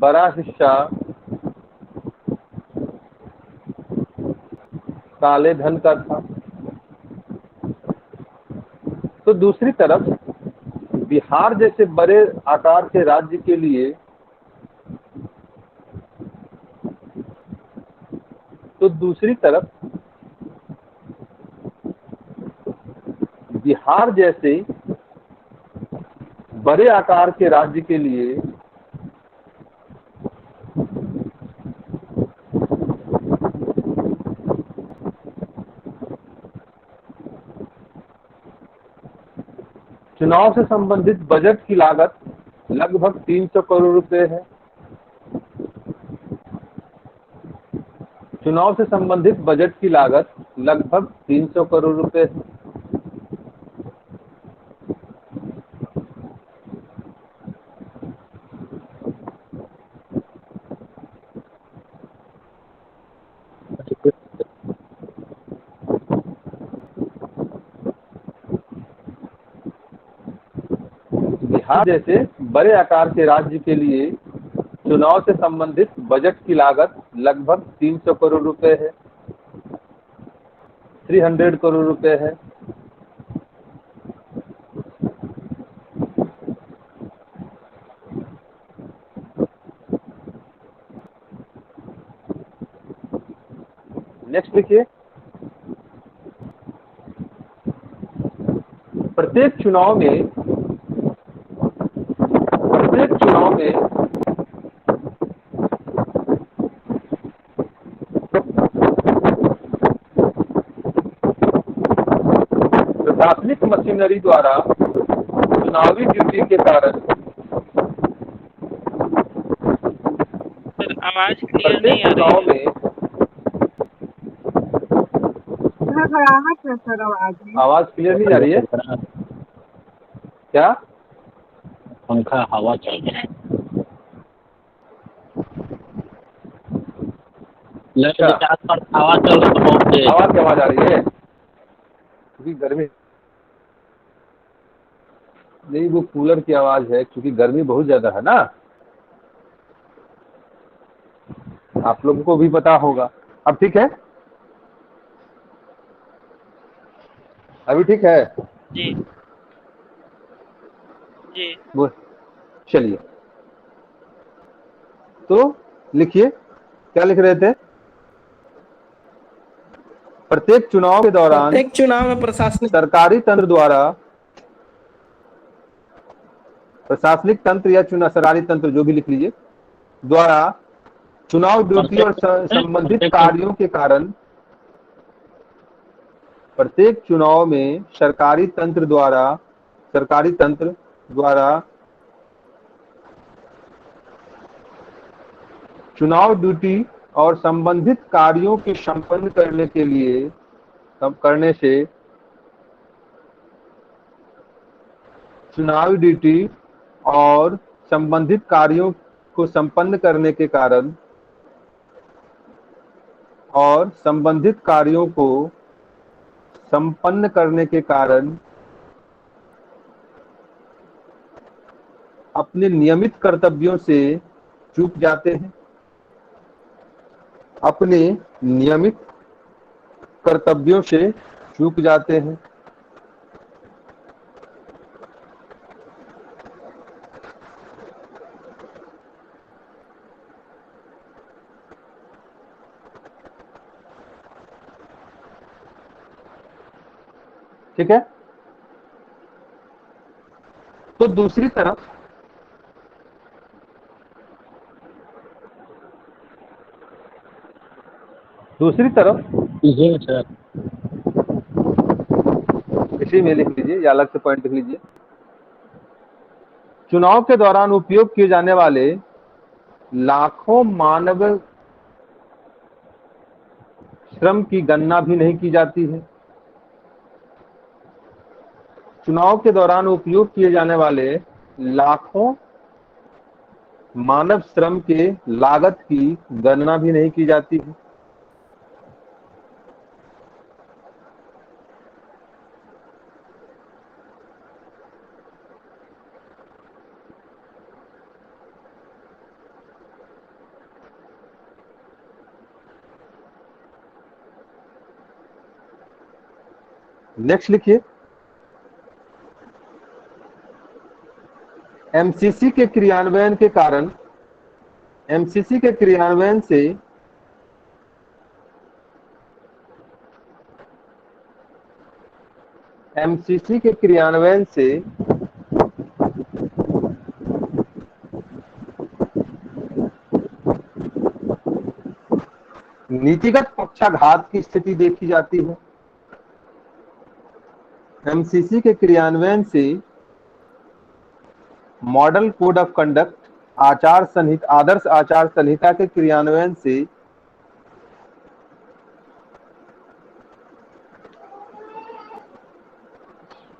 बड़ा हिस्सा काले धन का था। तो दूसरी तरफ बिहार जैसे बड़े आकार के राज्य के लिए तो दूसरी तरफ बिहार जैसे बड़े आकार के राज्य के लिए चुनाव से संबंधित बजट की लागत लगभग 300 करोड़ रुपए है। चुनाव से संबंधित बजट की लागत लगभग 300 करोड़ रुपए है। बिहार जैसे बड़े आकार के राज्य के लिए चुनाव से संबंधित बजट की लागत लगभग 300 करोड़ रुपए है, 300 करोड़ रुपए है। नेक्स्ट लिखिए, प्रत्येक चुनाव में प्रशासनिक मशीनरी द्वारा चुनावी ड्यूटी के कारण आवाज क्लियर नहीं प्रत्येक आ चुनाव रही है। में घबराहट है सर आवाज में। आवाज क्लियर नहीं आ रही है क्या? पंखा हवा चल रहा है। अच्छा, के आसपास हवा चल रहा है तो बहुत तेज। आवाज की आवाज आ रही है क्योंकि गर्मी नहीं, वो कूलर की आवाज है क्योंकि गर्मी बहुत ज्यादा है ना, आप लोगों को भी पता होगा। अब ठीक है, अभी ठीक है जी जी वो चलिए, तो लिखिए क्या लिख रहे थे। प्रत्येक चुनाव के दौरान प्रत्येक चुनाव में सरकारी तंत्र द्वारा प्रशासनिक तंत्र या चुनाव सरकारी तंत्र जो भी लिख लीजिए द्वारा चुनाव ड्यूटी और संबंधित कार्यों के कारण प्रत्येक चुनाव में सरकारी तंत्र द्वारा चुनाव ड्यूटी और संबंधित कार्यों के संपन्न करने से चुनावी ड्यूटी और संबंधित कार्यों को संपन्न करने के कारण और संबंधित कार्यों को संपन्न करने के कारण अपने नियमित कर्तव्यों से चूक जाते हैं, अपने नियमित कर्तव्यों से चूक जाते हैं। ठीक है, तो दूसरी तरफ जी सर। इसी में लिख लीजिए या अलग से पॉइंट लिख लीजिए, चुनाव के दौरान उपयोग किए जाने वाले लाखों मानव श्रम की गणना भी नहीं की जाती है। चुनाव के दौरान उपयोग किए जाने वाले लाखों मानव श्रम के लागत की गणना भी नहीं की जाती है। नेक्स्ट लिखिए, एमसीसी के क्रियान्वयन के कारण एमसीसी के क्रियान्वयन से एमसीसी के क्रियान्वयन से नीतिगत पक्षाघात की स्थिति देखी जाती है। एमसीसी के क्रियान्वयन से मॉडल कोड ऑफ कंडक्ट आदर्श आचार संहिता के क्रियान्वयन से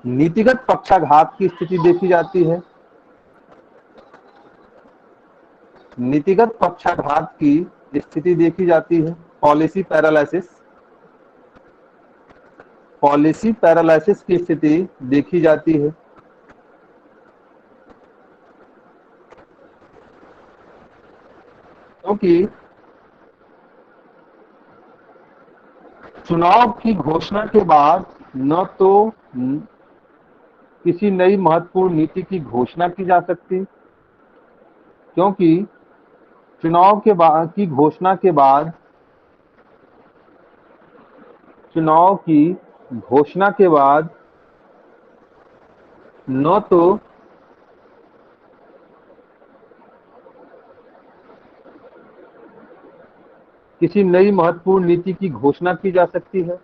नीतिगत पक्षाघात की स्थिति देखी जाती है। नीतिगत पक्षाघात की स्थिति देखी जाती है। पॉलिसी पैरालिसिस की स्थिति देखी जाती है। क्योंकि चुनाव की घोषणा के बाद न तो किसी नई महत्वपूर्ण नीति की घोषणा की जा सकती, क्योंकि चुनाव की घोषणा के बाद न तो किसी नई महत्वपूर्ण नीति की घोषणा की जा सकती है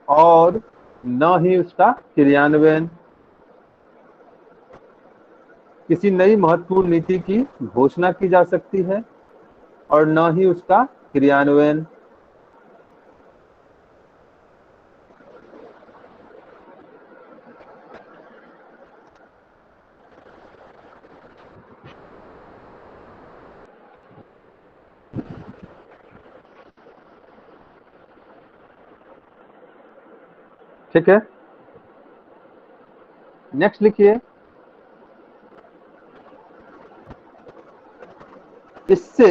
और न ही उसका क्रियान्वयन। किसी नई महत्वपूर्ण नीति की घोषणा की जा सकती है और न ही उसका क्रियान्वयन। ठीक है, नेक्स्ट लिखिए। इससे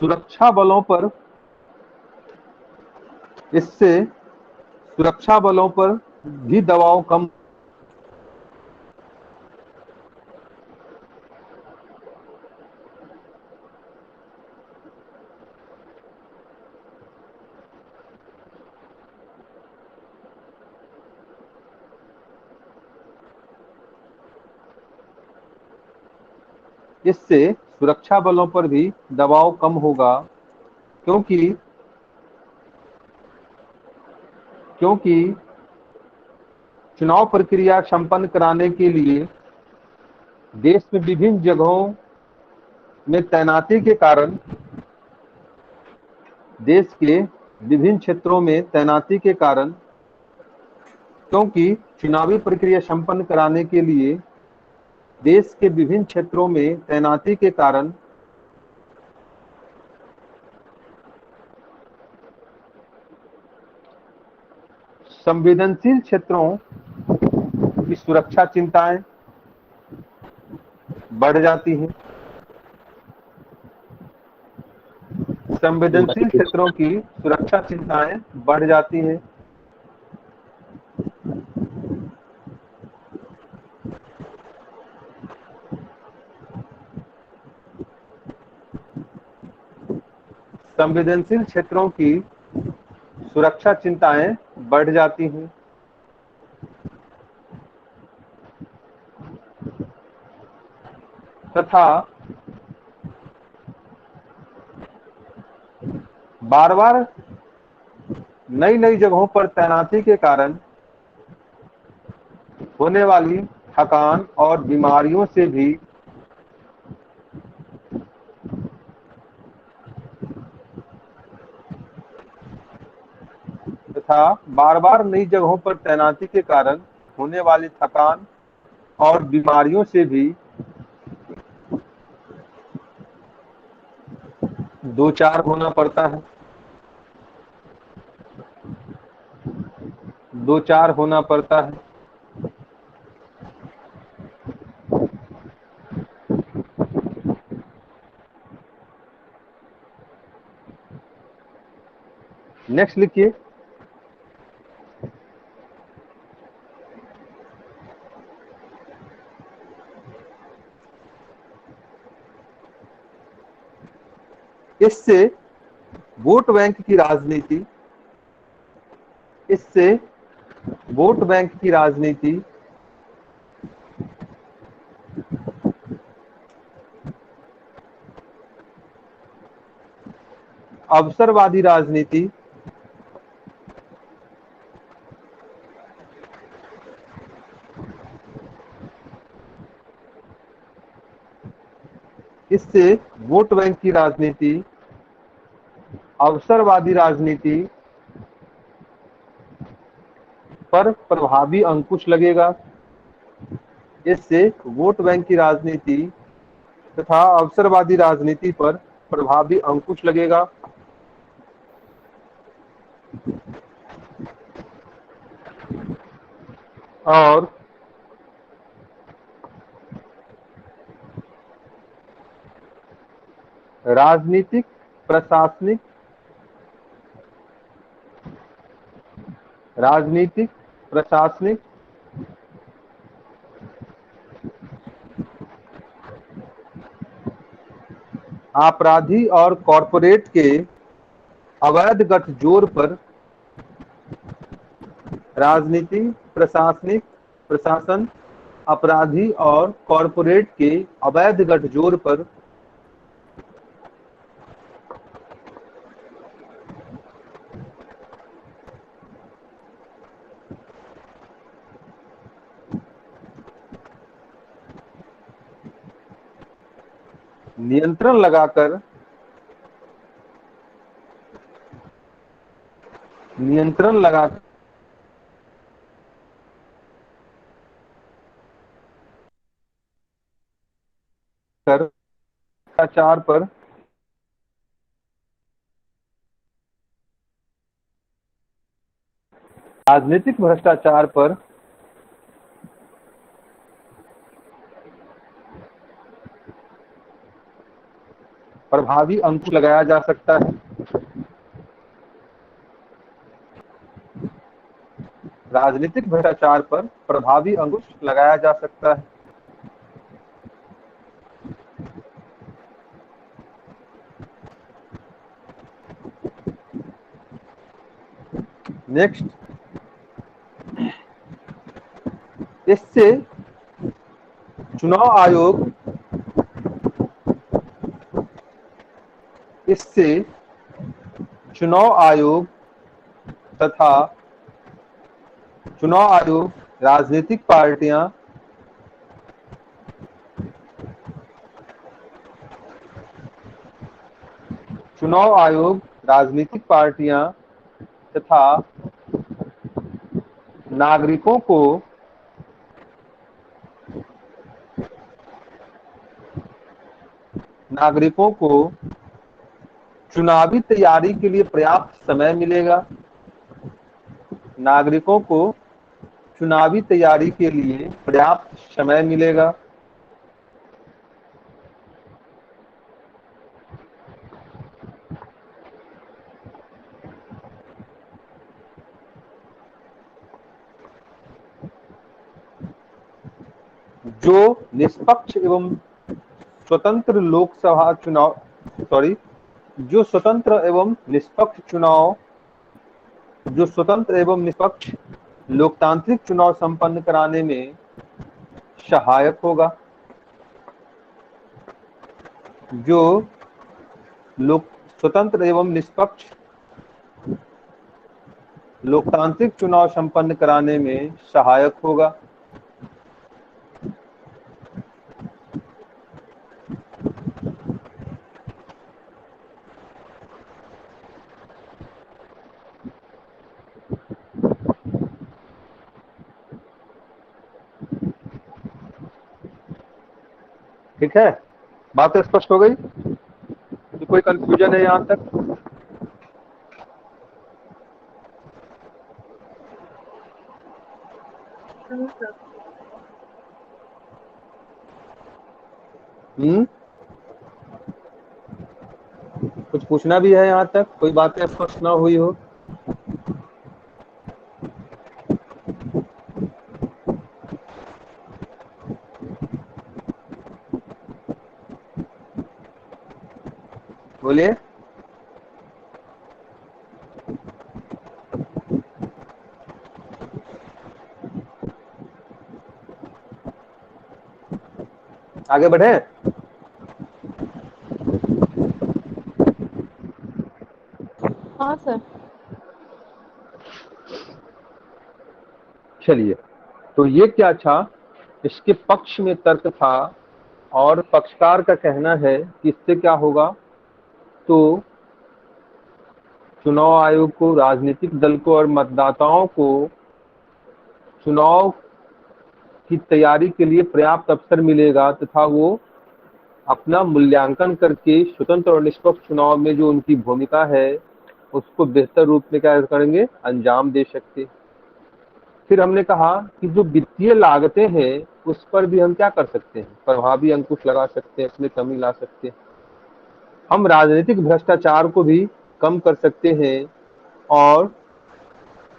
सुरक्षा बलों पर भी दबाव कम इससे सुरक्षा बलों पर भी दबाव कम होगा, क्योंकि चुनाव प्रक्रिया संपन्न कराने के लिए देश में विभिन्न जगहों में तैनाती के कारण देश के विभिन्न क्षेत्रों में तैनाती के कारण क्योंकि चुनावी प्रक्रिया संपन्न कराने के लिए देश के विभिन्न क्षेत्रों में तैनाती के कारण संवेदनशील क्षेत्रों की सुरक्षा चिंताएं बढ़ जाती हैं। संवेदनशील क्षेत्रों की सुरक्षा चिंताएं बढ़ जाती हैं। संवेदनशील क्षेत्रों की सुरक्षा चिंताएं बढ़ जाती हैं। तथा बार बार नई जगहों पर तैनाती के कारण होने वाली थकान और बीमारियों से भी नई जगहों पर तैनाती के कारण होने वाली थकान और बीमारियों से भी दो चार होना पड़ता है। नेक्स्ट लिखिए। इससे वोट बैंक की राजनीति, इससे वोट बैंक की राजनीति अवसरवादी राजनीति, इससे वोट बैंक की राजनीति अवसरवादी राजनीति पर प्रभावी अंकुश लगेगा। इससे वोट बैंक की राजनीति तथा अवसरवादी राजनीति पर प्रभावी अंकुश लगेगा। और राजनीतिक, प्रशासनिक, राजनीतिक, प्रशासनिक, आपराधी और कॉरपोरेट के अवैध गठजोड़ पर, राजनीति, प्रशासनिक, प्रशासन, अपराधी और कॉरपोरेट के अवैध गठजोड़ पर नियंत्रण लगाकर, नियंत्रण लगाकर भ्रष्टाचार पर राजनीतिक भ्रष्टाचार पर प्रभावी अंकुश लगाया जा सकता है। राजनीतिक भ्रष्टाचार पर प्रभावी अंकुश लगाया जा सकता है। नेक्स्ट, इससे चुनाव आयोग, इससे चुनाव आयोग तथा चुनाव आयोग, राजनीतिक पार्टियां चुनाव आयोग, राजनीतिक पार्टियां तथा नागरिकों को चुनावी तैयारी के लिए पर्याप्त समय मिलेगा। नागरिकों को चुनावी तैयारी के लिए पर्याप्त समय मिलेगा। जो निष्पक्ष एवं स्वतंत्र लोकसभा चुनाव, जो स्वतंत्र एवं निष्पक्ष चुनाव, जो स्वतंत्र एवं निष्पक्ष लोकतांत्रिक चुनाव संपन्न कराने में सहायक होगा। जो स्वतंत्र एवं निष्पक्ष लोकतांत्रिक चुनाव संपन्न कराने में सहायक होगा। ठीक है, बात स्पष्ट हो गई? तो कोई कंफ्यूजन है यहाँ तक? कुछ पूछना भी है यहाँ तक? कोई बातें स्पष्ट ना हुई हो? बोलिए। आगे बढ़े। हाँ सर। चलिए, तो ये क्या था, इसके पक्ष में तर्क था और पक्षकार का कहना है कि इससे क्या होगा, तो चुनाव आयोग को, राजनीतिक दल को और मतदाताओं को चुनाव की तैयारी के लिए पर्याप्त अवसर मिलेगा तथा वो अपना मूल्यांकन करके स्वतंत्र और निष्पक्ष चुनाव में जो उनकी भूमिका है उसको बेहतर रूप में क्या करेंगे, अंजाम दे सकते। फिर हमने कहा कि जो वित्तीय लागतें हैं उस पर भी हम क्या कर सकते हैं, प्रभावी अंकुश लगा सकते हैं, इसमें कमी ला सकते हैं। हम राजनीतिक भ्रष्टाचार को भी कम कर सकते हैं और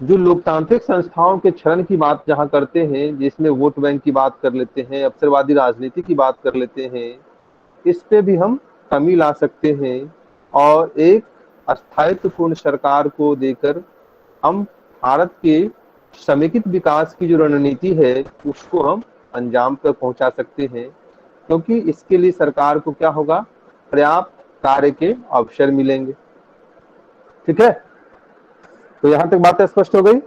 जो लोकतांत्रिक संस्थाओं के क्षरण की बात जहां करते हैं, जिसमें वोट बैंक की बात कर लेते हैं, अवसरवादी राजनीति की बात कर लेते हैं, इस पे भी हम कमी ला सकते हैं और एक स्थायित्वपूर्ण सरकार को देकर हम भारत के समेकित विकास की जो रणनीति है उसको हम अंजाम तक पहुंचा सकते हैं, क्योंकि इसके लिए सरकार को क्या होगा, पर्याप्त कार्य के अवसर मिलेंगे। ठीक है, तो यहां तक बात स्पष्ट हो गई।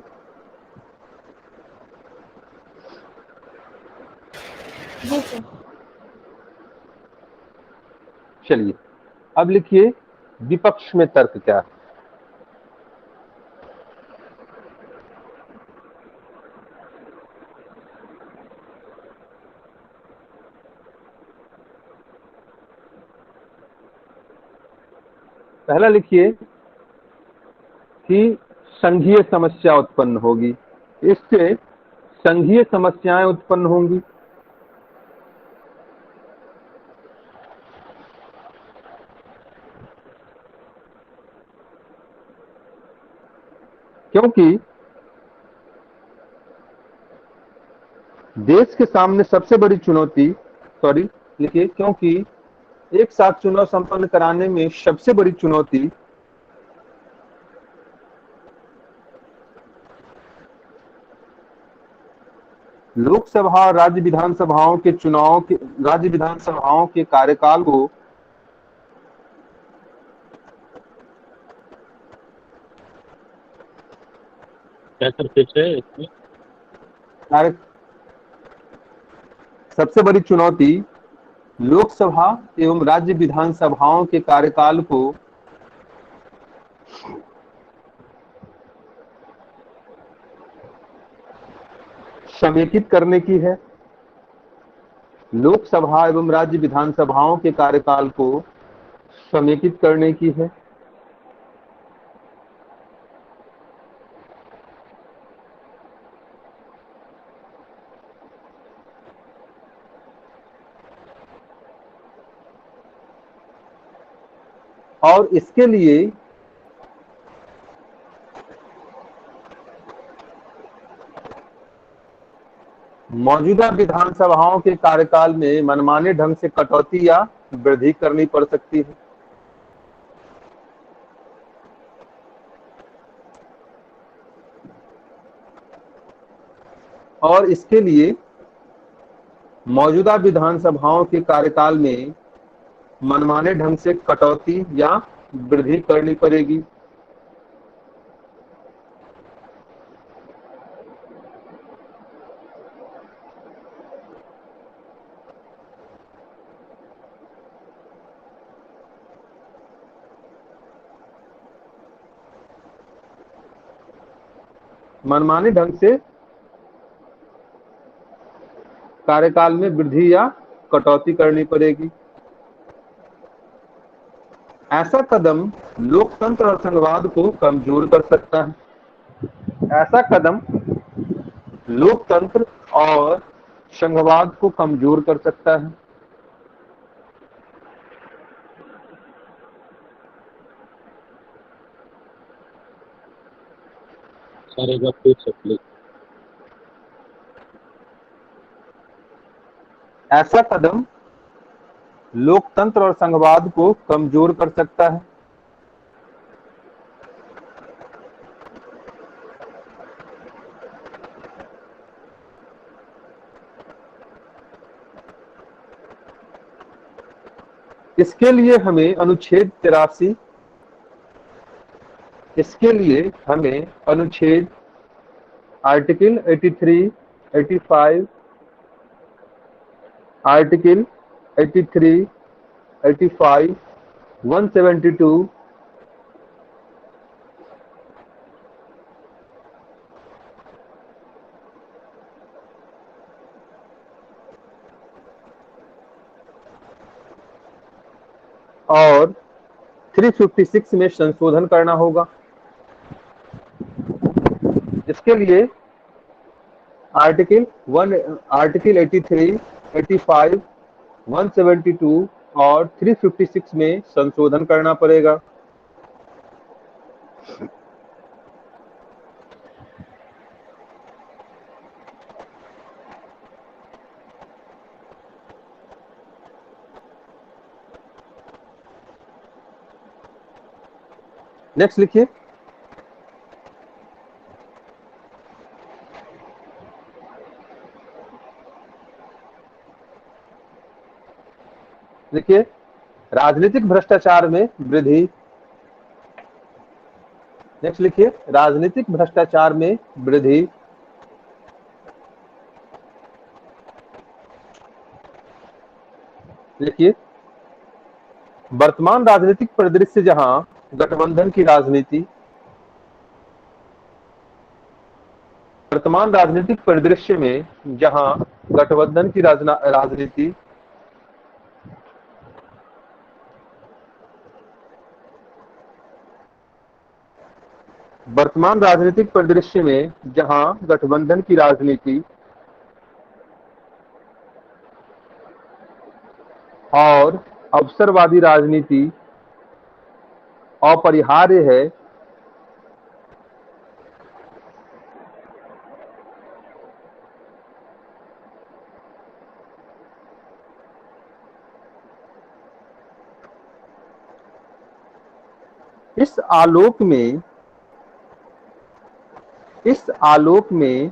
जी सर। चलिए, अब लिखिए विपक्ष में तर्क क्या है। पहला लिखिए कि संघीय समस्या उत्पन्न होगी, इससे संघीय समस्याएं उत्पन्न होंगी। क्योंकि देश के सामने सबसे बड़ी चुनौती, सॉरी लिखिए, क्योंकि एक साथ चुनाव संपन्न कराने में सबसे बड़ी चुनौती लोकसभा और राज्य विधानसभाओं के चुनाव के, राज्य विधानसभाओं के कार्यकाल को क्या सर फिर से इसमें? सबसे बड़ी चुनौती लोकसभा एवं राज्य विधानसभाओं के कार्यकाल को समेकित करने की है। लोकसभा एवं राज्य विधानसभाओं के कार्यकाल को समेकित करने की है। और इसके लिए मौजूदा विधानसभाओं के कार्यकाल में मनमाने ढंग से कटौती या वृद्धि करनी पड़ सकती है। और इसके लिए मौजूदा विधानसभाओं के कार्यकाल में मनमाने ढंग से कटौती या वृद्धि करनी पड़ेगी। मनमाने ढंग से कार्यकाल में वृद्धि या कटौती करनी पड़ेगी। ऐसा कदम लोकतंत्र और संघवाद को कमजोर कर सकता है। ऐसा कदम लोकतंत्र और संघवाद को कमजोर कर सकता है। सर एक बार फिर से प्लीज। ऐसा कदम लोकतंत्र और संघवाद को कमजोर कर सकता है। इसके लिए हमें अनुच्छेद 83, इसके लिए हमें अनुच्छेद आर्टिकल 83, 85, आर्टिकल 83, 85, 172 और 356 में संशोधन करना होगा। इसके लिए आर्टिकल 83, 85, 172 और 356 में संशोधन करना पड़ेगा। नेक्स्ट लिखिए। देखिए, राजनीतिक भ्रष्टाचार में वृद्धि। नेक्स्ट लिखिए, राजनीतिक भ्रष्टाचार में वृद्धि। देखिए, वर्तमान राजनीतिक परिदृश्य जहां गठबंधन की राजनीति, वर्तमान राजनीतिक परिदृश्य में जहां गठबंधन की राजनीति वर्तमान राजनीतिक परिदृश्य में जहां गठबंधन की राजनीति और अवसरवादी राजनीति अपरिहार्य है, इस आलोक में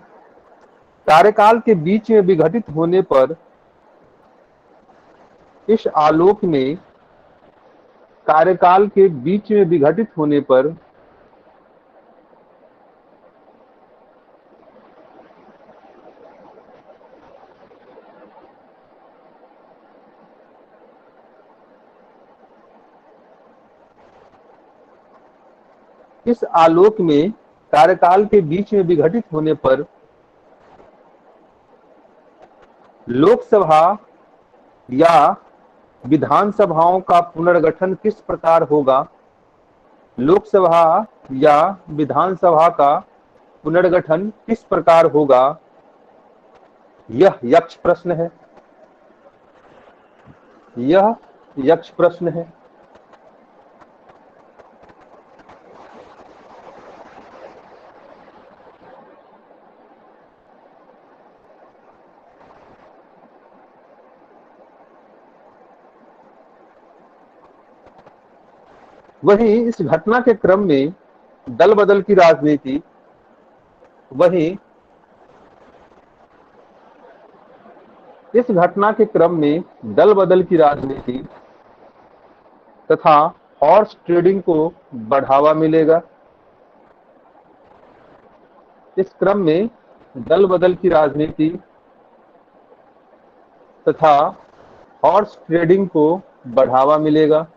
कार्यकाल के बीच में विघटित होने पर, इस आलोक में कार्यकाल के बीच में विघटित होने पर इस आलोक में कार्यकाल के बीच में विघटित होने पर लोकसभा या विधानसभाओं का पुनर्गठन किस प्रकार होगा, लोकसभा या विधानसभा का पुनर्गठन किस प्रकार होगा, यह यक्ष प्रश्न है। यह यक्ष प्रश्न है। वहीं इस घटना के क्रम में दल बदल की राजनीति, वहीं इस घटना के क्रम में दल बदल की राजनीति तथा हॉर्स ट्रेडिंग को बढ़ावा मिलेगा। इस क्रम में दल बदल की राजनीति तथा हॉर्स ट्रेडिंग को बढ़ावा मिलेगा।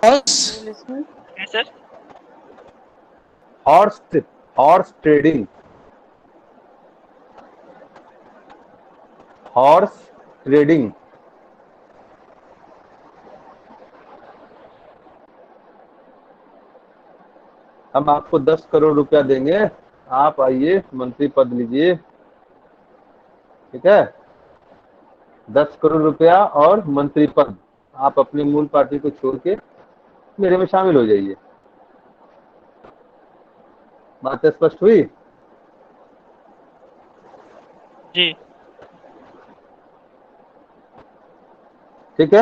Sir horse trading, horse trading हम आपको 10 करोड़ रुपया देंगे, आप आइए मंत्री पद लीजिए, ठीक है। 10 करोड़ रुपया और मंत्री पद, आप अपनी मूल पार्टी को छोड़ के मेरे में शामिल हो जाइए। बात स्पष्ट हुई? जी। ठीक है,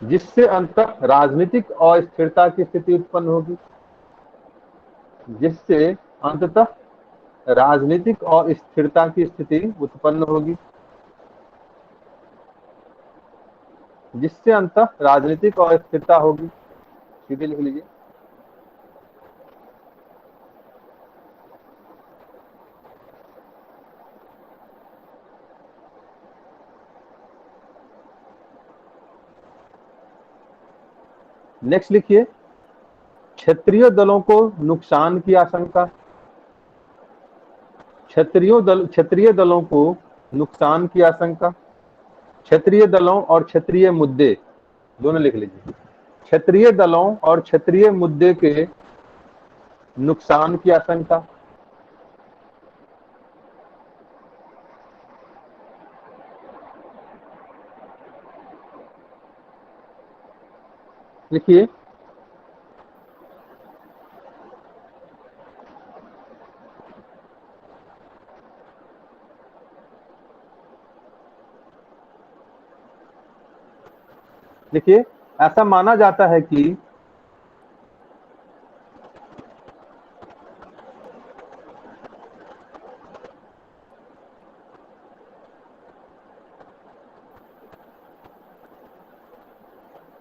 जिससे अंततः राजनीतिक अस्थिरता की स्थिति उत्पन्न होगी, जिससे अंततः राजनीतिक और स्थिरता की स्थिति उत्पन्न होगी, जिससे अंततः राजनीतिक और स्थिरता होगी। सीधे लिख लीजिए। नेक्स्ट लिखिए, क्षेत्रीय दलों को नुकसान की आशंका। क्षेत्रीय दलों को नुकसान की आशंका। क्षेत्रीय दलों और क्षेत्रीय मुद्दे दोनों लिख लीजिए। क्षेत्रीय दलों और क्षेत्रीय मुद्दे के नुकसान की आशंका। लिखिए, देखिए ऐसा माना जाता है कि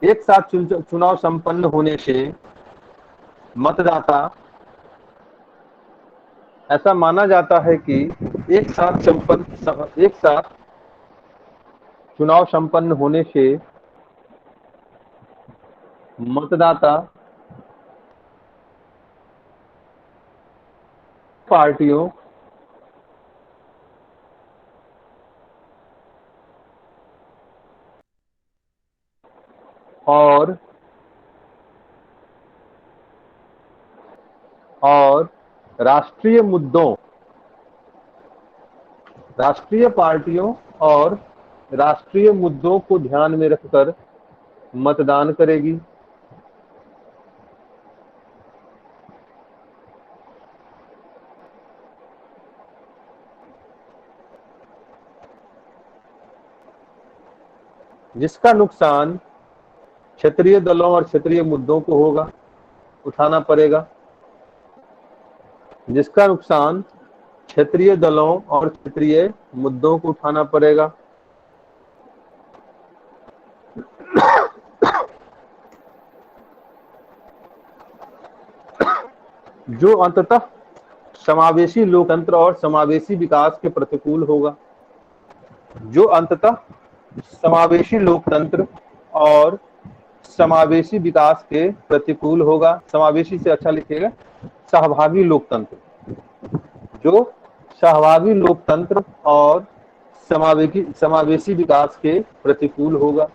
एक साथ चुनाव संपन्न होने से मतदाता, ऐसा माना जाता है कि एक साथ चुनाव संपन्न होने से मतदाता पार्टियों और राष्ट्रीय पार्टियों और राष्ट्रीय मुद्दों को ध्यान में रखकर मतदान करेगी। जिसका नुकसान क्षेत्रीय दलों और क्षेत्रीय मुद्दों को होगा, उठाना पड़ेगा। जिसका नुकसान क्षेत्रीय दलों और क्षेत्रीय मुद्दों को उठाना पड़ेगा। जो अंततः समावेशी लोकतंत्र और समावेशी विकास के प्रतिकूल होगा। जो अंततः समावेशी लोकतंत्र और समावेशी विकास के प्रतिकूल होगा। समावेशी से अच्छा लिखिएगा सहभागी लोकतंत्र। जो सहभागी लोकतंत्र और समावेशी विकास के प्रतिकूल होगा।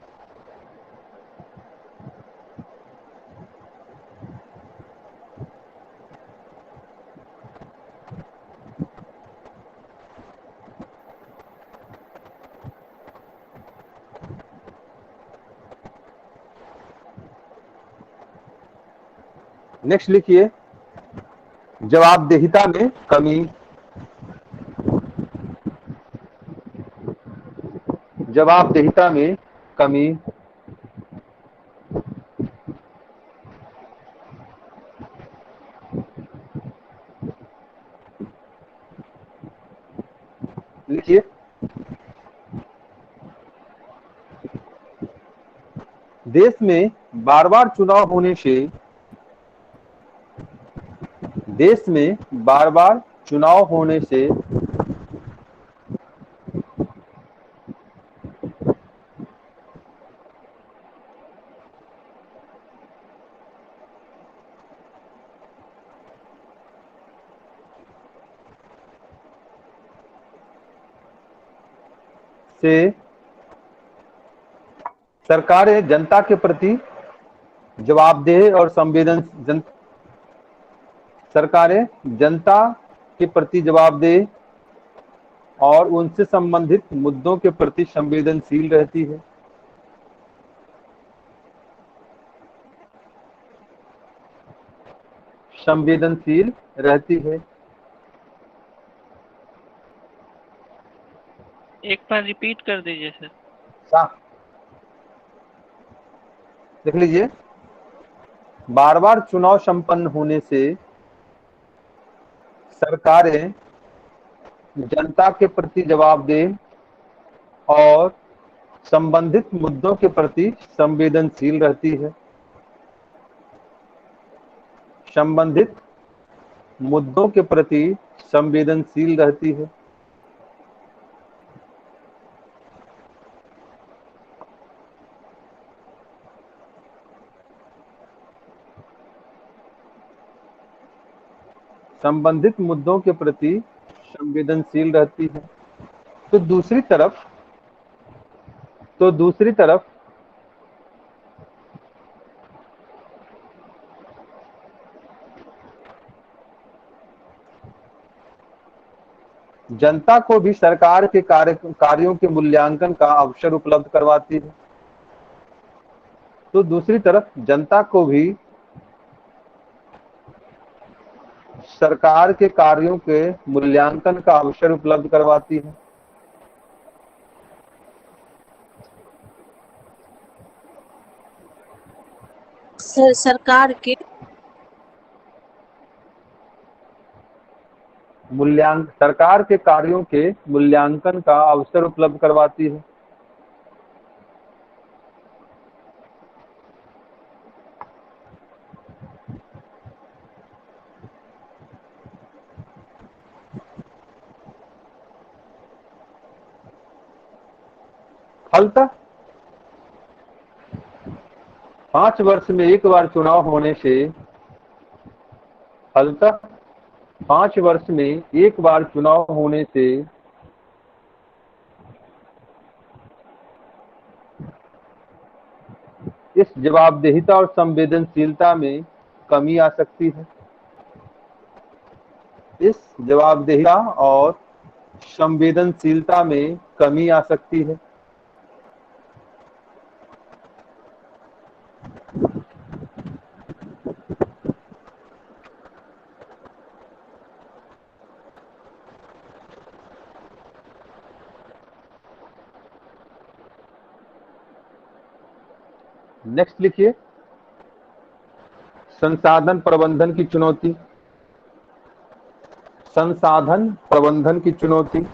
नेक्स्ट लिखिए, जवाबदेहिता में कमी। जवाबदेहिता में कमी। लिखिए, देश में बार बार चुनाव होने से सरकारें जनता के प्रति जवाबदेह और सरकारें जनता के प्रति जवाबदेह और उनसे संबंधित मुद्दों के प्रति संवेदनशील रहती है। संवेदनशील रहती है। एक बार रिपीट कर दीजिए सर। देख लीजिए, बार बार चुनाव संपन्न होने से सरकारें जनता के प्रति जवाबदेह और संबंधित मुद्दों के प्रति संवेदनशील रहती है। संबंधित मुद्दों के प्रति संवेदनशील रहती है। संबंधित मुद्दों के प्रति संवेदनशील रहती है। तो दूसरी तरफ जनता को भी सरकार के कार्यों के मूल्यांकन का अवसर उपलब्ध करवाती है। तो दूसरी तरफ जनता को भी सरकार के कार्यों के मूल्यांकन का अवसर उपलब्ध करवाती है। सरकार के सरकार के कार्यों के मूल्यांकन का अवसर उपलब्ध करवाती है। फलतः 5 वर्ष में एक बार चुनाव होने से इस जवाबदेहिता और संवेदनशीलता में कमी आ सकती है। इस जवाबदेहिता और संवेदनशीलता में कमी आ सकती है। नेक्स्ट लिखिए, संसाधन प्रबंधन की चुनौती। संसाधन प्रबंधन की चुनौती।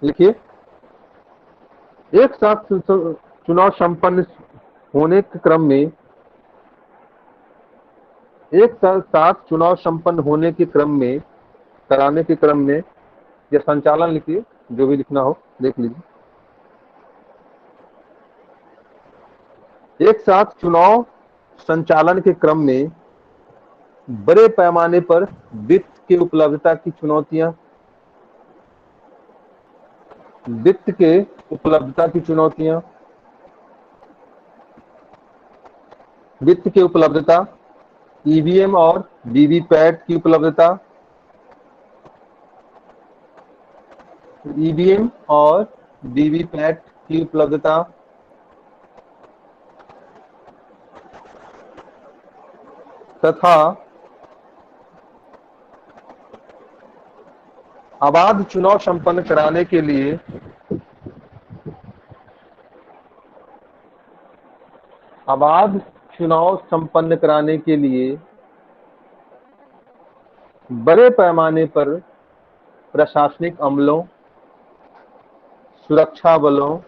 लिखिए, एक साथ चुनाव संपन्न होने के क्रम में कराने के क्रम में या संचालन लिखिए, जो भी लिखना हो देख लीजिए। एक साथ चुनाव संचालन के क्रम में बड़े पैमाने पर वित्त की उपलब्धता की चुनौतियां। वित्त के उपलब्धता की चुनौतियां। वित्त की उपलब्धता, ईवीएम और वीवीपैट की उपलब्धता। ईवीएम और वीवीपैट की उपलब्धता। तथा अबाध चुनाव संपन्न कराने के लिए बड़े पैमाने पर प्रशासनिक अमलों, सुरक्षा बलों,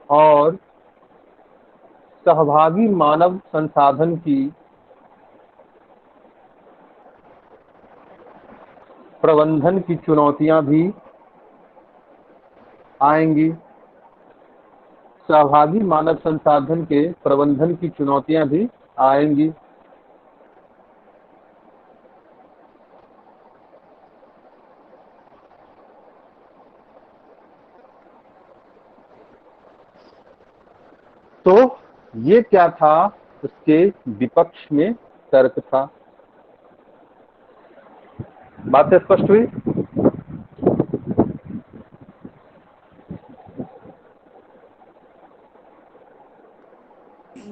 और सहभागी मानव संसाधन की प्रबंधन की चुनौतियां भी आएंगी। सहभागी मानव संसाधन के प्रबंधन की चुनौतियां भी आएंगी। तो ये क्या था, उसके विपक्ष में तर्क था। बात स्पष्ट हुई?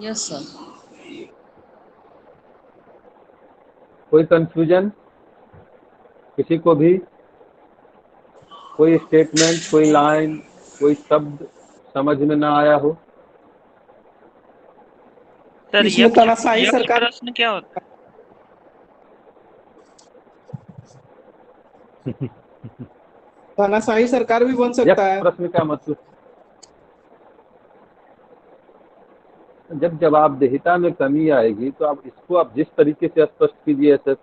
Yes sir. कोई कंफ्यूजन किसी को भी? कोई स्टेटमेंट, कोई लाइन, कोई शब्द समझ में ना आया हो? सर इसमें तानाशाही यक्ष सरकार प्रश्न क्या होता तानाशाही सरकार भी बन सकता यक्ष है। प्रश्न का मतलब, जब जवाबदेहिता में कमी आएगी तो आप जिस तरीके से स्पष्ट कीजिए सर।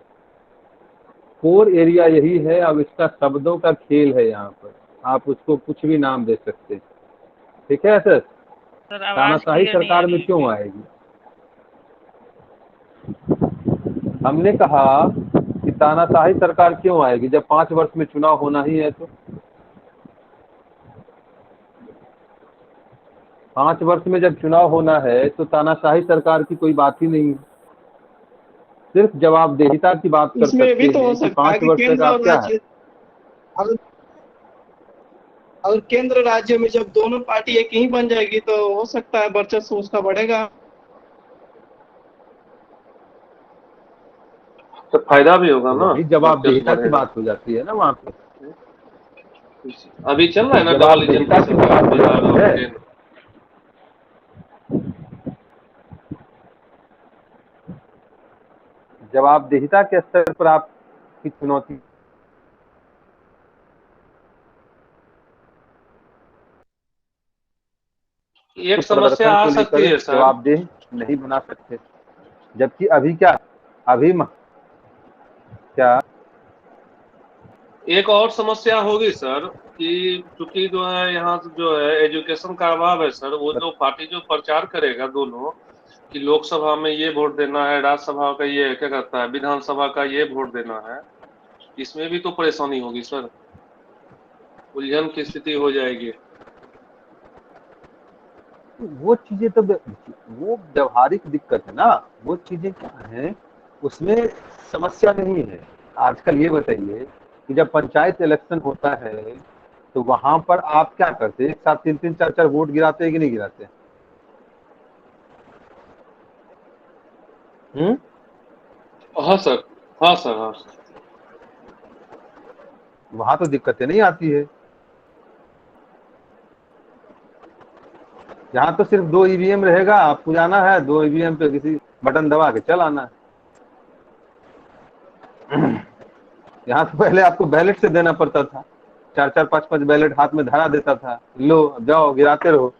कोर एरिया यही है, अब इसका शब्दों का खेल है। यहाँ पर आप उसको कुछ भी नाम दे सकते हैं, ठीक है सर। सर? आवाज तानाशाही क्लियर नहीं आ सरकार रही में है। क्यों आएगी? हमने कहा कि तानाशाही सरकार क्यों आएगी जब 5 वर्ष में चुनाव होना ही है। तो 5 वर्ष में जब चुनाव होना है तो तानाशाही सरकार की कोई बात ही नहीं है। सिर्फ जवाबदेहिता की बात कर इसमें सकते भी तो हो हैं कि सकता है 5 कि वर्ष तक केंद्र आप और क्या है। राज्य और केंद्र राज्य में जब दोनों पार्टी एक ही बन जाएगी तो हो सकता है वर्चस्व उसका बढ़ेगा। तो फायदा भी होगा ना, वही वर्चस्व जवाबदेहिता की बढ़ेगा। बात हो जाती है ना वहाँ पे। अभी चल रहा है ना डबल इंजन जवाबदेहिता की की सरकार, बात हो बिहार जाती और है। केंद्र। जवाबदेहिता के स्तर पर आपकी चुनौती, एक तो समस्या प्रदर्शन आ को सकती लेकर है सर। जवाबदेह नहीं बना सकते। जबकि अभी क्या, क्या एक और समस्या होगी सर कि चूंकि जो है यहाँ जो है एजुकेशन का अभाव है सर, वो जो पार्टी जो प्रचार करेगा दोनों कि लोकसभा में ये वोट देना है, राज्यसभा का ये क्या कहता है, विधानसभा का ये वोट देना है, इसमें भी तो परेशानी होगी सर, उलझन की स्थिति हो जाएगी। वो चीजें तो वो व्यवहारिक दिक्कत है ना। वो चीजें क्या है, उसमें समस्या नहीं है। आजकल ये बताइए कि जब पंचायत इलेक्शन होता है तो वहां पर आप क्या करते हैं? एक साथ 3-3 4-4 वोट गिराते हैं कि नहीं गिराते? हाँ सर, हाँ सर, हाँ सर। वहां तो दिक्कतें नहीं आती है। यहाँ तो सिर्फ 2 ईवीएम रहेगा, आपको जाना है 2 ईवीएम पे किसी बटन दबा के चल आना है। यहाँ तो पहले आपको बैलेट से देना पड़ता था, 4-4 5-5 बैलेट हाथ में धरा देता था, लो अब जाओ गिराते रहो।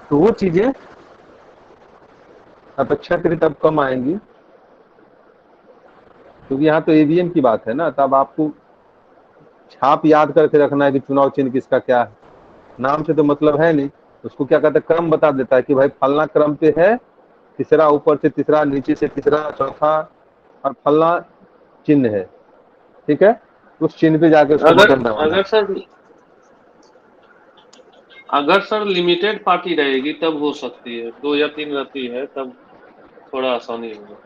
तो वो चीजें अपेक्षाकृत अब कम आएंगी, क्योंकि यहाँ तो ईवीएम की बात है ना। तब आपको छाप याद करके रखना है कि चुनाव चिन्ह किसका क्या है। नाम से तो मतलब है नहीं, उसको क्या कहते हैं, क्रम बता देता है कि भाई फलना क्रम पे है, तीसरा ऊपर से तीसरा, नीचे से तीसरा, चौथा, और फलना चिन्ह है, ठीक है। उस चिन्ह पे जाके उसको बटन दबाना। अगर सर लिमिटेड पार्टी रहेगी तब हो सकती है, 2 या 3 रहती है तब थोड़ा आसानी होगा।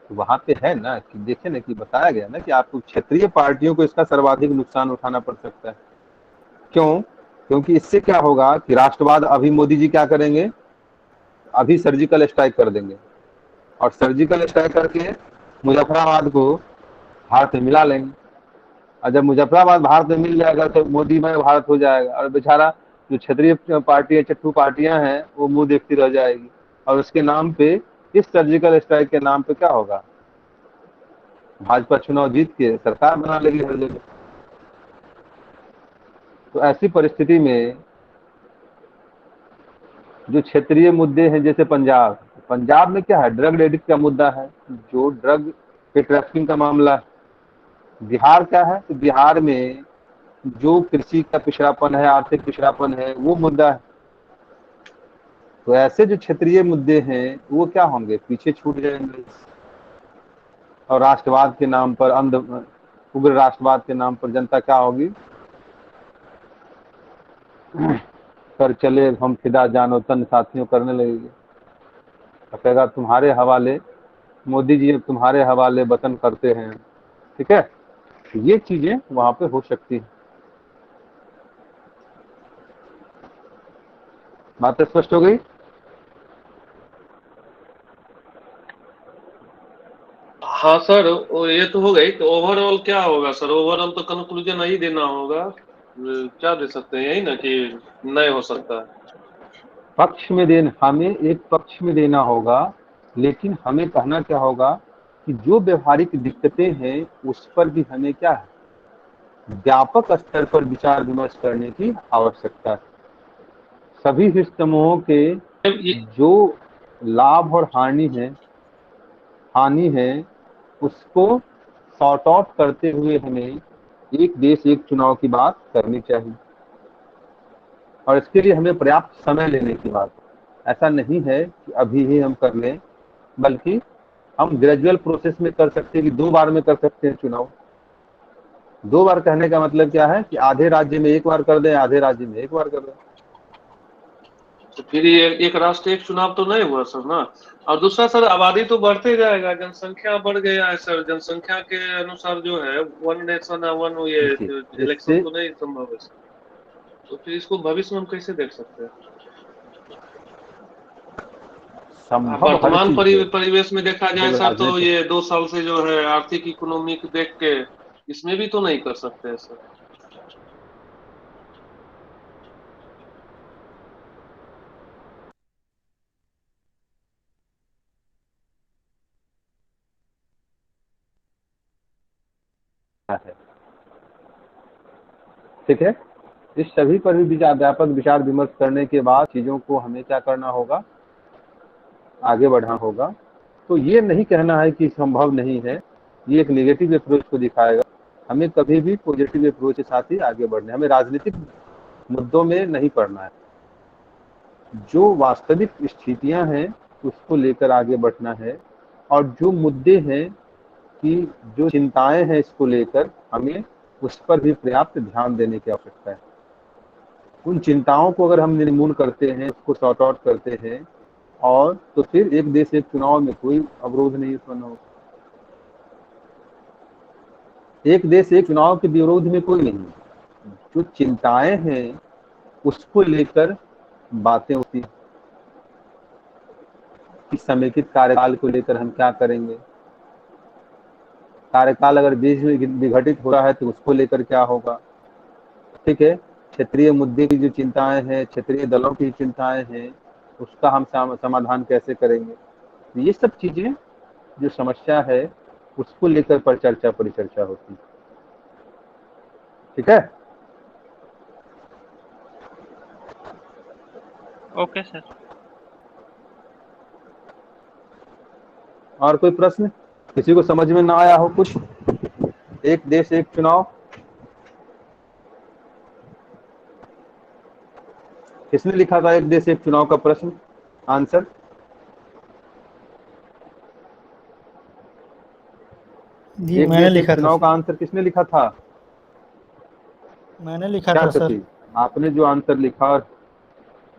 वहां पे है ना कि देखे ना कि बताया गया ना कि आपको क्षेत्रीय पार्टियों को इसका सर्वाधिक नुकसान उठाना पड़ सकता है। क्यों? क्योंकि इससे क्या होगा कि राष्ट्रवाद, अभी मोदी जी क्या करेंगे, अभी सर्जिकल स्ट्राइक कर देंगे, और सर्जिकल स्ट्राइक करके मुजफ्फराबाद को भारत में मिला लेंगे। और जब मुजफ्फराबाद भारत में मिल जाएगा तो मोदी में भारत हो जाएगा, और बेचारा जो क्षेत्रीय पार्टियां, चट्टू पार्टियां हैं, वो मुंह देखती रह जाएगी। और उसके नाम पे, इस सर्जिकल स्ट्राइक के नाम पे क्या होगा, भाजपा चुनाव जीत के सरकार बना लेगी हर जगह। तो ऐसी परिस्थिति में जो क्षेत्रीय मुद्दे हैं, जैसे पंजाब में क्या है, ड्रग एडिक्ट का मुद्दा है, जो ड्रग के ट्रैफिकिंग का मामला है। बिहार क्या है, तो बिहार में जो कृषि का पिछड़ापन है, आर्थिक पिछड़ापन है, वो मुद्दा है। तो ऐसे जो क्षेत्रीय मुद्दे हैं वो क्या होंगे, पीछे छूट जाएंगे। और राष्ट्रवाद के नाम पर उग्र राष्ट्रवाद के नाम पर जनता क्या होगी, कर चले हम फिदा जानो तन साथियों करने लगेगी। तो कहेगा तुम्हारे हवाले मोदी जी, तुम्हारे हवाले वतन करते हैं। ठीक है, ये चीजें वहां पे हो सकती है। बात स्पष्ट हो गई? हाँ सर, ये तो हो गई। तो ओवरऑल क्या होगा सर? ओवरऑल तो कंक्लूजन यही देना होगा। क्या दे सकते हैं? यही ना कि नहीं हो सकता है। पक्ष में देना, हमें एक पक्ष में देना होगा, लेकिन हमें कहना क्या होगा कि जो व्यवहारिक दिक्कतें हैं उस पर भी हमें क्या है, व्यापक स्तर पर विचार विमर्श करने की आवश्यकता है। सभी हित समूहों के जो लाभ और हानि है उसको सॉर्ट आउट करते हुए हमें एक देश एक चुनाव की बात करनी चाहिए, और इसके लिए हमें पर्याप्त समय लेने की बात। ऐसा नहीं है कि अभी ही हम कर लें, बल्कि हम ग्रेजुअल प्रोसेस में कर सकते हैं कि 2 बार में कर सकते हैं चुनाव। 2 बार कहने का मतलब क्या है कि आधे राज्य में 1 बार कर दें, आधे राज्य में 1 बार कर दें। तो फिर ये एक राष्ट्र एक चुनाव तो नहीं हुआ सर ना। और दूसरा सर, आबादी तो बढ़ते जाएगा, जनसंख्या बढ़ गया है सर। जनसंख्या के अनुसार जो है वन नेशन वन ये इलेक्शन इससे तो नहीं संभव है सर। तो फिर इसको भविष्य में हम कैसे देख सकते हैं? संभव हर वर्तमान चीज है, परिवेश में देखा जाए केवल सर, तो राजनीतिक। ये 2 साल से जो है आर्थिक इकोनॉमिक देख के इसमें भी तो नहीं कर सकते हैं सर। है ठीक है, इस सभी पर भी व्यापक विचार विमर्श करने के बाद चीजों को हमें क्या करना होगा, आगे बढ़ाना होगा। तो ये नहीं कहना है कि संभव नहीं है, ये एक नेगेटिव अप्रोच को दिखाएगा। हमें कभी भी पॉजिटिव अप्रोच के साथ ही आगे बढ़ना है। हमें राजनीतिक मुद्दों में नहीं पड़ना है, जो वास्तविक स्थितियां हैं उसको लेकर आगे बढ़ना है। और जो मुद्दे हैं कि जो चिंताएं हैं इसको लेकर, हमें उस पर भी पर्याप्त ध्यान देने की आवश्यकता है। उन चिंताओं को अगर हम निर्मूल करते हैं, उसको सॉर्ट आउट करते हैं, और तो फिर एक देश एक चुनाव में कोई अवरोध नहीं उत्पन्न होगा। एक देश एक चुनाव के विरोध में कोई नहीं, जो चिंताएं हैं उसको लेकर बातें होती हैं कि समेकित कार्यकाल को लेकर हम क्या करेंगे, कार्यकाल अगर बीच में विघटित हो रहा है तो उसको लेकर क्या होगा। ठीक है, क्षेत्रीय मुद्दे की जो चिंताएं हैं, क्षेत्रीय दलों की चिंताएं हैं, उसका हम समाधान कैसे करेंगे। तो ये सब चीजें जो समस्या है उसको लेकर पर चर्चा परिचर्चा होती है। ठीक है, ओके सर। और कोई प्रश्न किसी को समझ में ना आया हो कुछ? एक देश एक चुनाव किसने लिखा था? एक देश एक चुनाव का प्रश्न आंसर जी एक मैंने देश एक लिखा था चुनाव का सर। आंसर किसने लिखा था? मैंने लिखा क्या था सर। सती, आपने जो आंसर लिखा और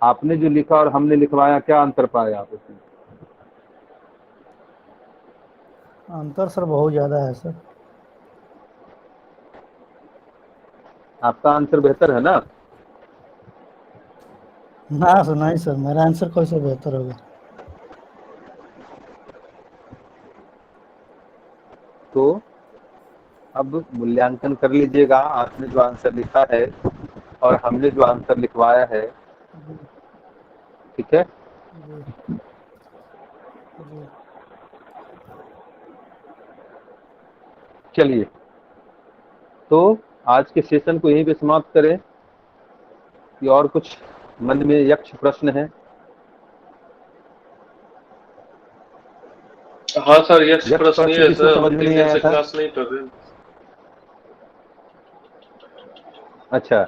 आपने जो लिखा और हमने लिखवाया, क्या अंतर पाया आप उसमें? अंतर सर बहुत ज्यादा है सर। आपका आंसर बेहतर है ना? ना सर, नहीं सर, मेरा आंसर कैसे बेहतर होगा? तो अब मूल्यांकन कर लीजिएगा, आपने जो आंसर लिखा है और हमने जो आंसर लिखवाया है। ठीक है, जी जी। चलिए तो आज के सेशन को यहीं पे समाप्त करें कि और कुछ मन में यक्ष प्रश्न है? हाँ सर, ये यक्ष प्रश्न ये प्रश्न है किसको सर, समझ हम में 3 नहीं दिन आया से था? क्लास नहीं कर रहे। अच्छा,